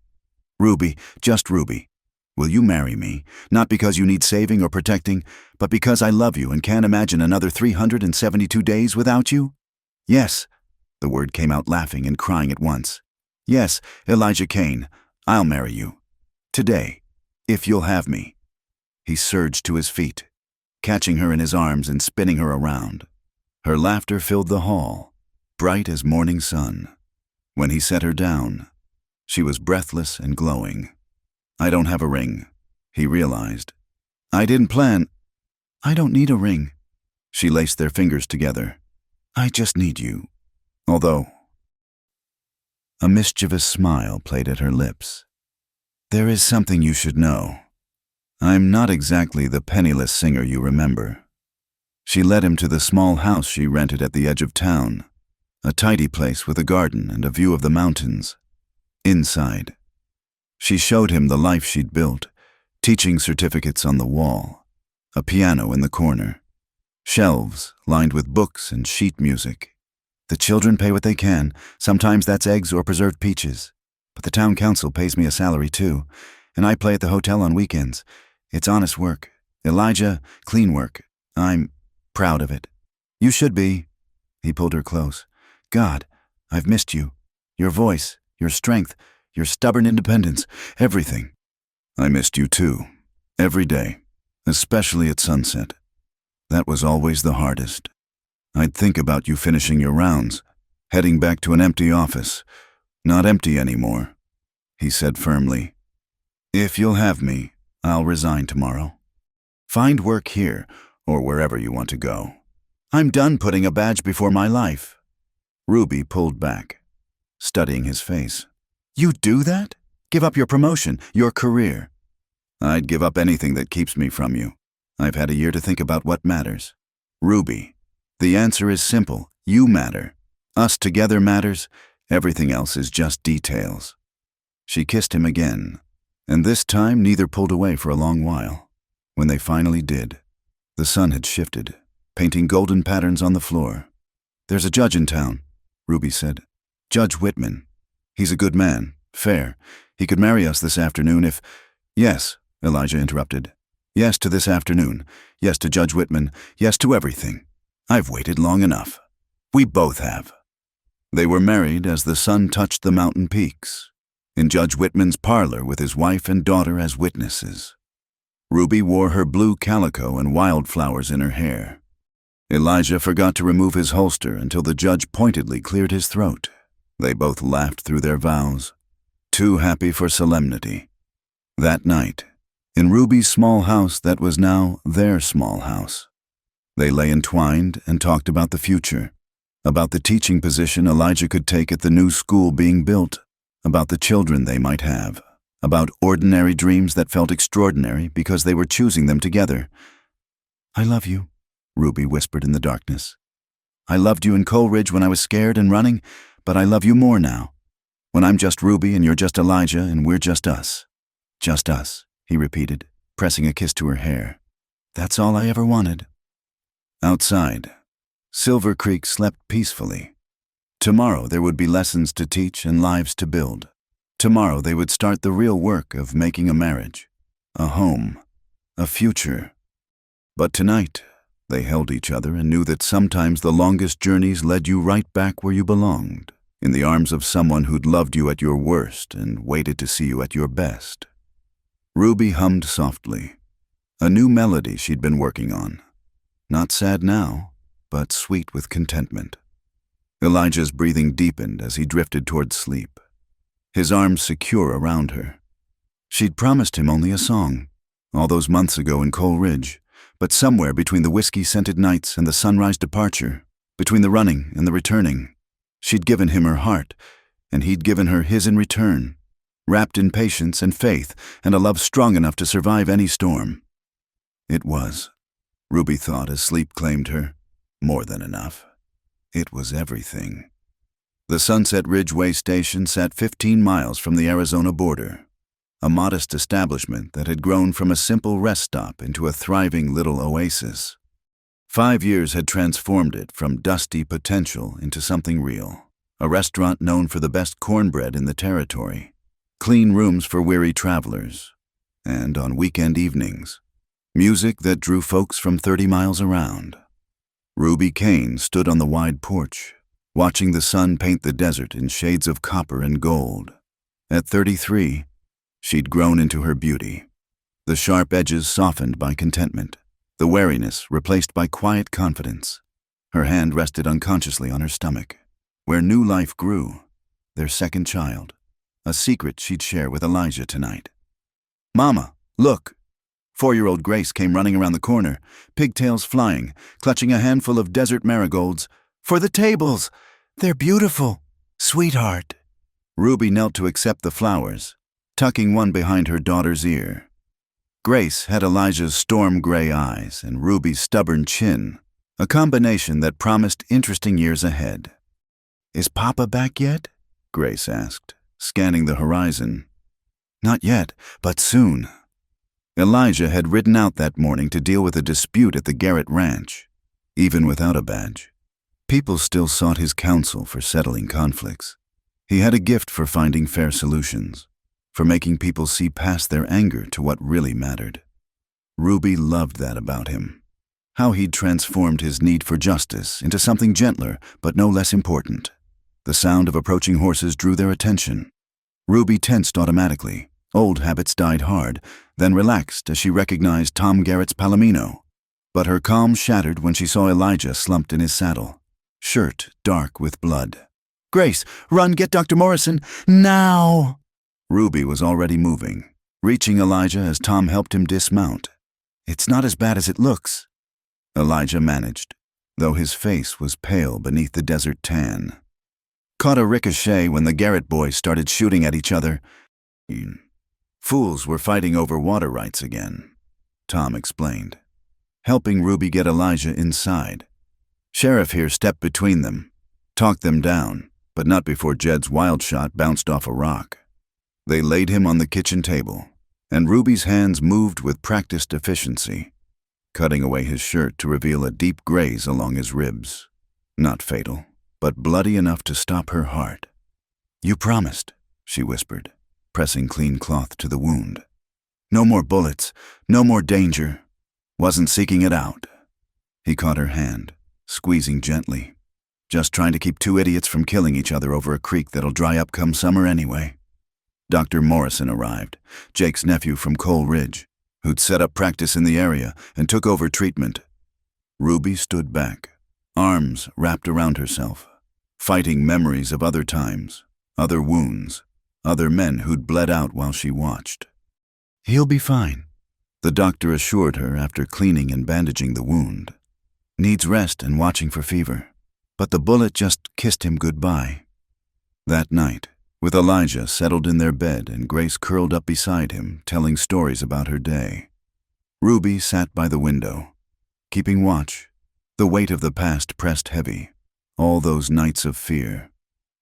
"Ruby, just Ruby, will you marry me, not because you need saving or protecting, but because I love you and can't imagine another 372 days without you?" "Yes," the word came out laughing and crying at once. "Yes, Elijah Kane, I'll marry you. Today, if you'll have me." He surged to his feet, catching her in his arms and spinning her around. Her laughter filled the hall, bright as morning sun. When he set her down, she was breathless and glowing. "I don't have a ring," he realized. "I didn't plan." "I don't need a ring." She laced their fingers together. "I just need you." Although a mischievous smile played at her lips. "There is something you should know. I'm not exactly the penniless singer you remember." She led him to the small house she rented at the edge of town, a tidy place with a garden and a view of the mountains. Inside, she showed him the life she'd built, teaching certificates on the wall, a piano in the corner, shelves lined with books and sheet music. "The children pay what they can. Sometimes that's eggs or preserved peaches. But the town council pays me a salary too, and I play at the hotel on weekends. It's honest work. Elijah, clean work. I'm proud of it." "You should be." He pulled her close. "God, I've missed you. Your voice, your strength, your stubborn independence, everything." "I missed you too. Every day. Especially at sunset. That was always the hardest. I'd think about you finishing your rounds, heading back to an empty office. Not empty anymore," he said firmly. "If you'll have me, I'll resign tomorrow. Find work here or wherever you want to go. I'm done putting a badge before my life." Ruby pulled back, studying his face. "You do that? Give up your promotion, your career?" "I'd give up anything that keeps me from you. I've had a year to think about what matters." "Ruby, the answer is simple. You matter. Us together matters. Everything else is just details." She kissed him again, and this time neither pulled away for a long while. When they finally did, the sun had shifted, painting golden patterns on the floor. "There's a judge in town," Ruby said. "Judge Whitman. He's a good man, fair. He could marry us this afternoon if—" "Yes," Elijah interrupted. "Yes to this afternoon. Yes to Judge Whitman. Yes to everything. I've waited long enough. We both have." They were married as the sun touched the mountain peaks, in Judge Whitman's parlor with his wife and daughter as witnesses. Ruby wore her blue calico and wildflowers in her hair. Elijah forgot to remove his holster until the judge pointedly cleared his throat. They both laughed through their vows, too happy for solemnity. That night, in Ruby's small house that was now their small house, they lay entwined and talked about the future, about the teaching position Elijah could take at the new school being built, about the children they might have, about ordinary dreams that felt extraordinary because they were choosing them together. "I love you," Ruby whispered in the darkness. "I loved you in Coleridge when I was scared and running, but I love you more now, when I'm just Ruby and you're just Elijah and we're just us." "Just us," he repeated, pressing a kiss to her hair. "That's all I ever wanted." Outside, Silver Creek slept peacefully. Tomorrow there would be lessons to teach and lives to build. Tomorrow they would start the real work of making a marriage, a home, a future. But tonight, they held each other and knew that sometimes the longest journeys led you right back where you belonged, in the arms of someone who'd loved you at your worst and waited to see you at your best. Ruby hummed softly, a new melody she'd been working on. Not sad now, but sweet with contentment. Elijah's breathing deepened as he drifted toward sleep, his arms secure around her. She'd promised him only a song, all those months ago in Coleridge, but somewhere between the whiskey-scented nights and the sunrise departure, between the running and the returning, she'd given him her heart, and he'd given her his in return, wrapped in patience and faith and a love strong enough to survive any storm. It was, Ruby thought as sleep claimed her, more than enough. It was everything. The Sunset Ridgeway station sat 15 miles from the Arizona border, a modest establishment that had grown from a simple rest stop into a thriving little oasis. 5 years had transformed it from dusty potential into something real, a restaurant known for the best cornbread in the territory, clean rooms for weary travelers, and on weekend evenings, music that drew folks from 30 miles around. Ruby Kane stood on the wide porch, watching the sun paint the desert in shades of copper and gold. At 33, she'd grown into her beauty, the sharp edges softened by contentment, the wariness replaced by quiet confidence. Her hand rested unconsciously on her stomach. where new life grew, their second child, a secret she'd share with Elijah tonight. "Mama, look!" 4-year-old Grace came running around the corner, pigtails flying, clutching a handful of desert marigolds. "For the tables! They're beautiful, sweetheart." Ruby knelt to accept the flowers, tucking one behind her daughter's ear. Grace had Elijah's storm-gray eyes and Ruby's stubborn chin, a combination that promised interesting years ahead. "Is Papa back yet?" Grace asked, scanning the horizon. "Not yet, but soon." Elijah had ridden out that morning to deal with a dispute at the Garrett Ranch. Even without a badge, people still sought his counsel for settling conflicts. He had a gift for finding fair solutions, for making people see past their anger to what really mattered. Ruby loved that about him, how he'd transformed his need for justice into something gentler but no less important. The sound of approaching horses drew their attention. Ruby tensed automatically. Old habits died hard, then relaxed as she recognized Tom Garrett's Palomino. But her calm shattered when she saw Elijah slumped in his saddle, shirt dark with blood. "Grace, run, get Dr. Morrison, now!" Ruby was already moving, reaching Elijah as Tom helped him dismount. "It's not as bad as it looks," Elijah managed, though his face was pale beneath the desert tan. "Caught a ricochet when the Garrett boys started shooting at each other. Fools were fighting over water rights again," Tom explained, helping Ruby get Elijah inside. "Sheriff here stepped between them, talked them down, but not before Jed's wild shot bounced off a rock. They laid him on the kitchen table, and Ruby's hands moved with practiced efficiency, cutting away his shirt to reveal a deep graze along his ribs. Not fatal, but bloody enough to stop her heart. "You promised," she whispered, pressing clean cloth to the wound. "No more bullets, no more danger. Wasn't seeking it out." He caught her hand, squeezing gently. "Just trying to keep two idiots from killing each other over a creek that'll dry up come summer anyway." Dr. Morrison arrived, Jake's nephew from Coal Ridge, who'd set up practice in the area and took over treatment. Ruby stood back, arms wrapped around herself, fighting memories of other times, other wounds, other men who'd bled out while she watched. "He'll be fine," the doctor assured her after cleaning and bandaging the wound. "Needs rest and watching for fever, but the bullet just kissed him goodbye." That night, with Elijah settled in their bed and Grace curled up beside him, telling stories about her day, Ruby sat by the window, keeping watch. The weight of the past pressed heavy, all those nights of fear,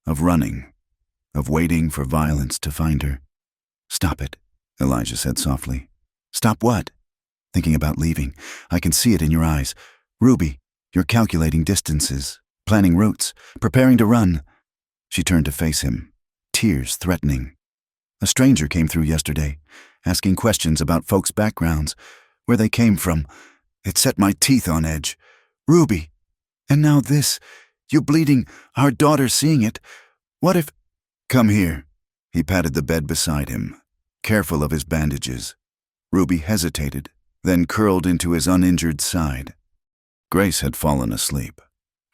of running, of waiting for violence to find her. "Stop it," Elijah said softly. "Stop what?" "Thinking about leaving. I can see it in your eyes. Ruby, you're calculating distances, planning routes, preparing to run." She turned to face him, tears threatening. "A stranger came through yesterday, asking questions about folks' backgrounds, where they came from. It set my teeth on edge. Ruby, and now this, you bleeding, our daughter seeing it. What if—" "Come here." He patted the bed beside him, careful of his bandages. Ruby hesitated, then curled into his uninjured side. Grace had fallen asleep,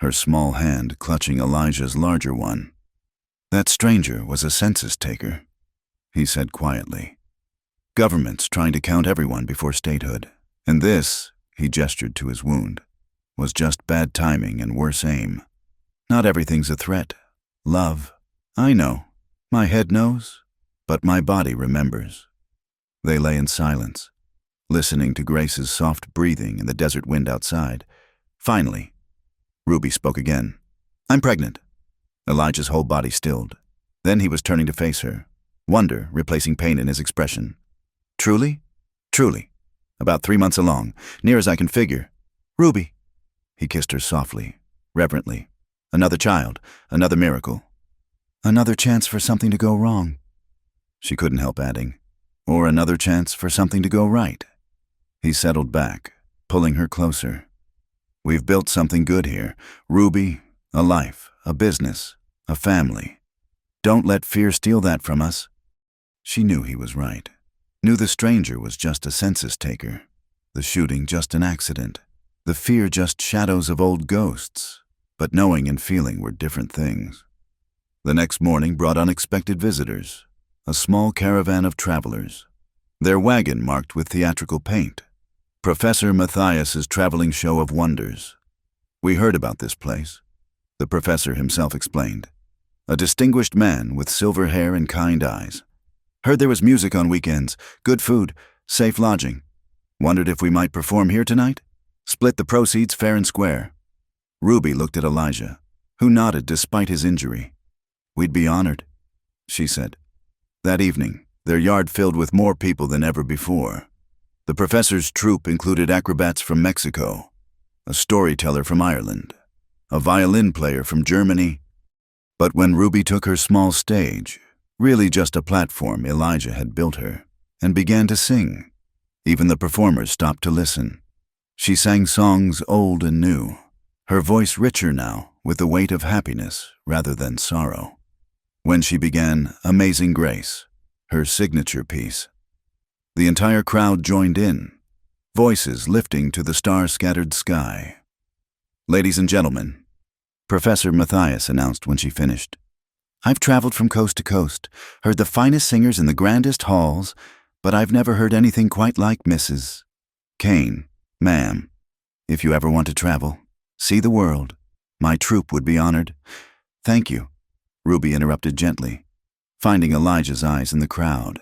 her small hand clutching Elijah's larger one. "That stranger was a census taker," he said quietly. "Government's trying to count everyone before statehood. And this," he gestured to his wound, "was just bad timing and worse aim. Not everything's a threat. Love. I know. My head knows, but my body remembers." They lay in silence, listening to Grace's soft breathing and the desert wind outside. Finally, Ruby spoke again. "I'm pregnant." Elijah's whole body stilled. Then he was turning to face her, wonder replacing pain in his expression. "Truly?" "Truly. About 3 months along, near as I can figure." "Ruby." He kissed her softly, reverently. "Another child, another miracle." "Another chance for something to go wrong," she couldn't help adding. "Or another chance for something to go right." He settled back, pulling her closer. "We've built something good here. Ruby, a life, a business, a family. Don't let fear steal that from us." She knew he was right. Knew the stranger was just a census taker, the shooting just an accident, the fear just shadows of old ghosts. but knowing and feeling were different things. The next morning brought unexpected visitors, a small caravan of travelers, their wagon marked with theatrical paint. Professor Matthias's traveling show of wonders. We heard about this place, the professor himself explained. A distinguished man with silver hair and kind eyes. Heard there was music on weekends, good food, safe lodging. Wondered if we might perform here tonight? Split the proceeds fair and square. Ruby looked at Elijah, who nodded despite his injury. We'd be honored, she said. That evening, their yard filled with more people than ever before. The professor's troupe included acrobats from Mexico, a storyteller from Ireland, a violin player from Germany. But when Ruby took her small stage, really just a platform Elijah had built her, and began to sing, even the performers stopped to listen. She sang songs old and new, her voice richer now with the weight of happiness rather than sorrow. When she began Amazing Grace, her signature piece, the entire crowd joined in, voices lifting to the star-scattered sky. Ladies and gentlemen, Professor Matthias announced when she finished, I've traveled from coast to coast, heard the finest singers in the grandest halls, but I've never heard anything quite like Mrs. Kane. Ma'am, if you ever want to travel, see the world, my troupe would be honored. Thank you, Ruby interrupted gently, finding Elijah's eyes in the crowd.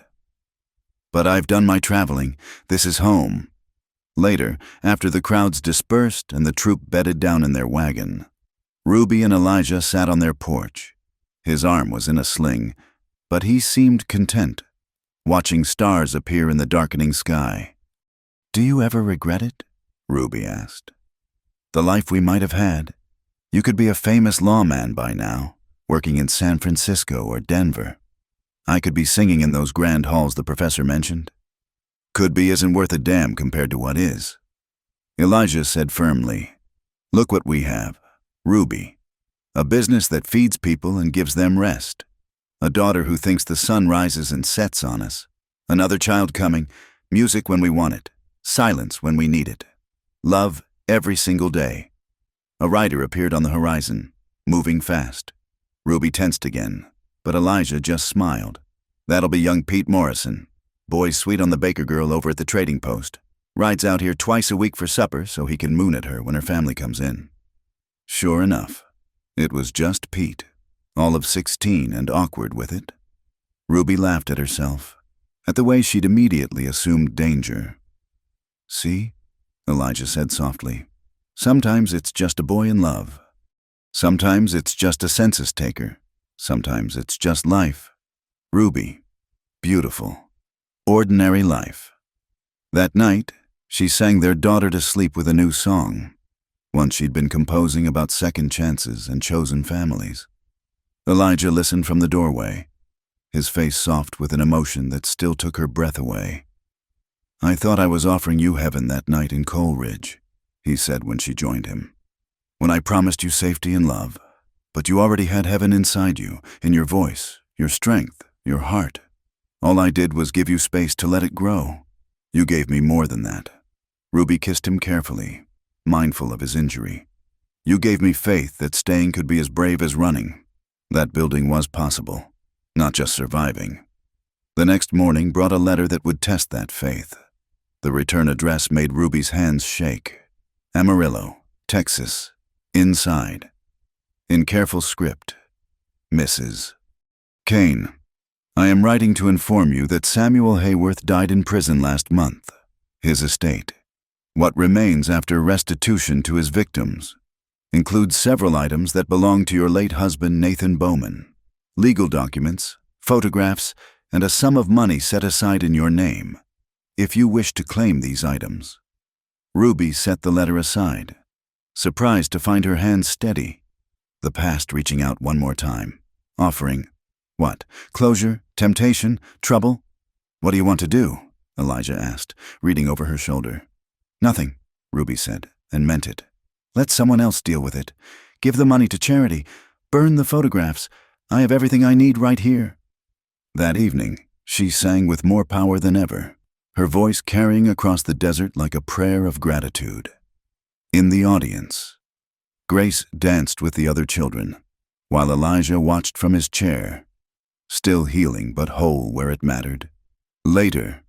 But I've done my traveling. This is home. Later, after the crowds dispersed and the troupe bedded down in their wagon, Ruby and Elijah sat on their porch. His arm was in a sling, but he seemed content, watching stars appear in the darkening sky. Do you ever regret it? Ruby asked. The life we might have had. You could be a famous lawman by now, working in San Francisco or Denver. I could be singing in those grand halls the professor mentioned. Could be isn't worth a damn compared to what is. Elijah said firmly, Look what we have, Ruby. A business that feeds people and gives them rest. A daughter who thinks the sun rises and sets on us. Another child coming, music when we want it, silence when we need it. Love every single day. A rider appeared on the horizon, moving fast. Ruby tensed again, but Elijah just smiled. That'll be young Pete Morrison. Boy's sweet on the baker girl over at the trading post. Rides out here twice a week for supper so he can moon at her when her family comes in. Sure enough, it was just Pete, all of 16 and awkward with it. Ruby laughed at herself, at the way she'd immediately assumed danger. See, Elijah said softly, sometimes it's just a boy in love. Sometimes it's just a census taker. Sometimes it's just life. Ruby, beautiful, ordinary life. That night, she sang their daughter to sleep with a new song, one she'd been composing about second chances and chosen families. Elijah listened from the doorway, his face soft with an emotion that still took her breath away. I thought I was offering you heaven that night in Coleridge, he said when she joined him. When I promised you safety and love, but you already had heaven inside you, in your voice, your strength, your heart. All I did was give you space to let it grow. You gave me more than that. Ruby kissed him carefully, mindful of his injury. You gave me faith that staying could be as brave as running. That building was possible, not just surviving. The next morning brought a letter that would test that faith. The return address made Ruby's hands shake. Amarillo, Texas, inside. In careful script, Mrs. Kane, I am writing to inform you that Samuel Hayworth died in prison last month. His estate, what remains after restitution to his victims, includes several items that belong to your late husband Nathan Bowman, legal documents, photographs, and a sum of money set aside in your name, if you wish to claim these items. Ruby set the letter aside, surprised to find her hands steady, the past reaching out one more time, offering, what, closure, temptation, trouble? What do you want to do? Elijah asked, reading over her shoulder. Nothing, Ruby said, and meant it. Let someone else deal with it. Give the money to charity. Burn the photographs. I have everything I need right here. That evening, she sang with more power than ever, her voice carrying across the desert like a prayer of gratitude. In the audience, Grace danced with the other children, while Elijah watched from his chair, still healing but whole where it mattered. Later,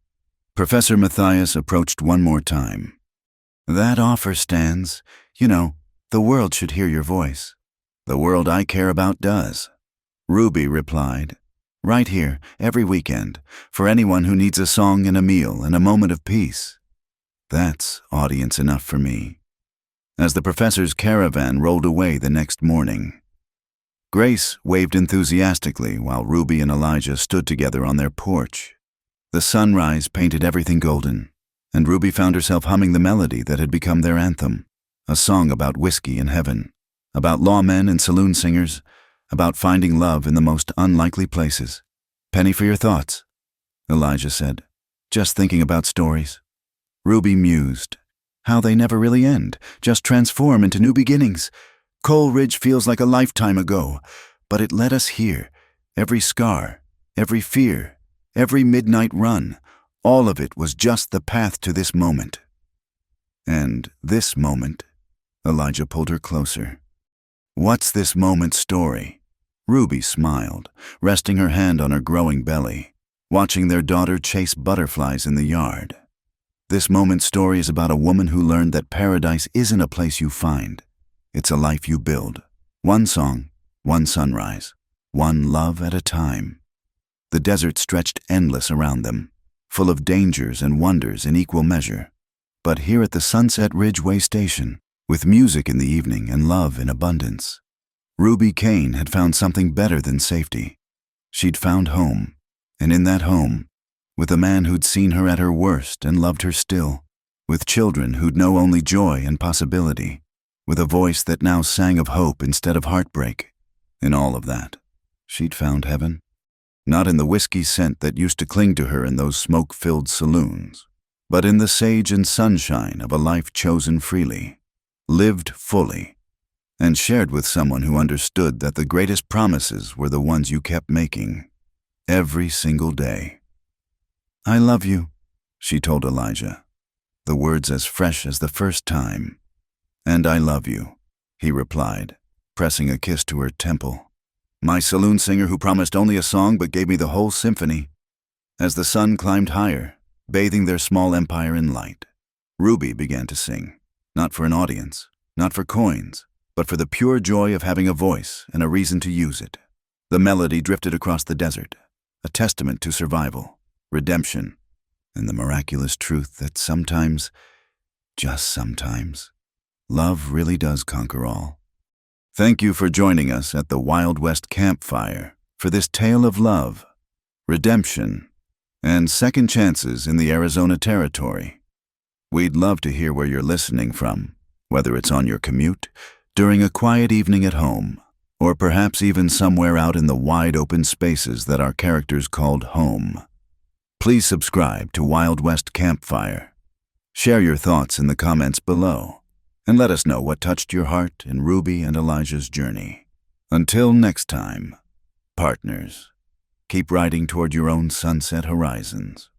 Professor Matthias approached one more time. "That offer stands. You know, the world should hear your voice." "The world I care about does," Ruby replied. "Right here, every weekend, for anyone who needs a song and a meal and a moment of peace." That's audience enough for me. As the professor's caravan rolled away the next morning, Grace waved enthusiastically while Ruby and Elijah stood together on their porch. The sunrise painted everything golden, and Ruby found herself humming the melody that had become their anthem, a song about whiskey and heaven, about lawmen and saloon singers, about finding love in the most unlikely places. "Penny for your thoughts," Elijah said. "Just thinking about stories." Ruby mused. How they never really end, just transform into new beginnings. Coal Ridge feels like a lifetime ago, but it led us here. Every scar, every fear, every midnight run, all of it was just the path to this moment. And this moment, Elijah pulled her closer. "What's this moment's story?" Ruby smiled, resting her hand on her growing belly, watching their daughter chase butterflies in the yard. "This moment's story is about a woman who learned that paradise isn't a place you find. It's a life you build. One song, one sunrise, one love at a time." The desert stretched endless around them, full of dangers and wonders in equal measure. But here at the Sunset Ridgeway Station, with music in the evening and love in abundance, Ruby Kane had found something better than safety. She'd found home, and in that home, with a man who'd seen her at her worst and loved her still, with children who'd know only joy and possibility, with a voice that now sang of hope instead of heartbreak. In all of that, she'd found heaven. Not in the whiskey scent that used to cling to her in those smoke-filled saloons, but in the sage and sunshine of a life chosen freely, lived fully, and shared with someone who understood that the greatest promises were the ones you kept making, every single day. "I love you," she told Elijah, the words as fresh as the first time. "And I love you," he replied, pressing a kiss to her temple. "My saloon singer who promised only a song but gave me the whole symphony." As the sun climbed higher, bathing their small empire in light, Ruby began to sing, not for an audience, not for coins, but for the pure joy of having a voice and a reason to use it. The melody drifted across the desert, a testament to survival, redemption, and the miraculous truth that sometimes, just sometimes, love really does conquer all. Thank you for joining us at the Wild West Campfire for this tale of love, redemption, and second chances in the Arizona territory. We'd love to hear where you're listening from, whether it's on your commute, during a quiet evening at home, or perhaps even somewhere out in the wide open spaces that our characters called home. Please subscribe to Wild West Campfire. Share your thoughts in the comments below, and let us know what touched your heart in Ruby and Elijah's journey. Until next time, partners, keep riding toward your own sunset horizons.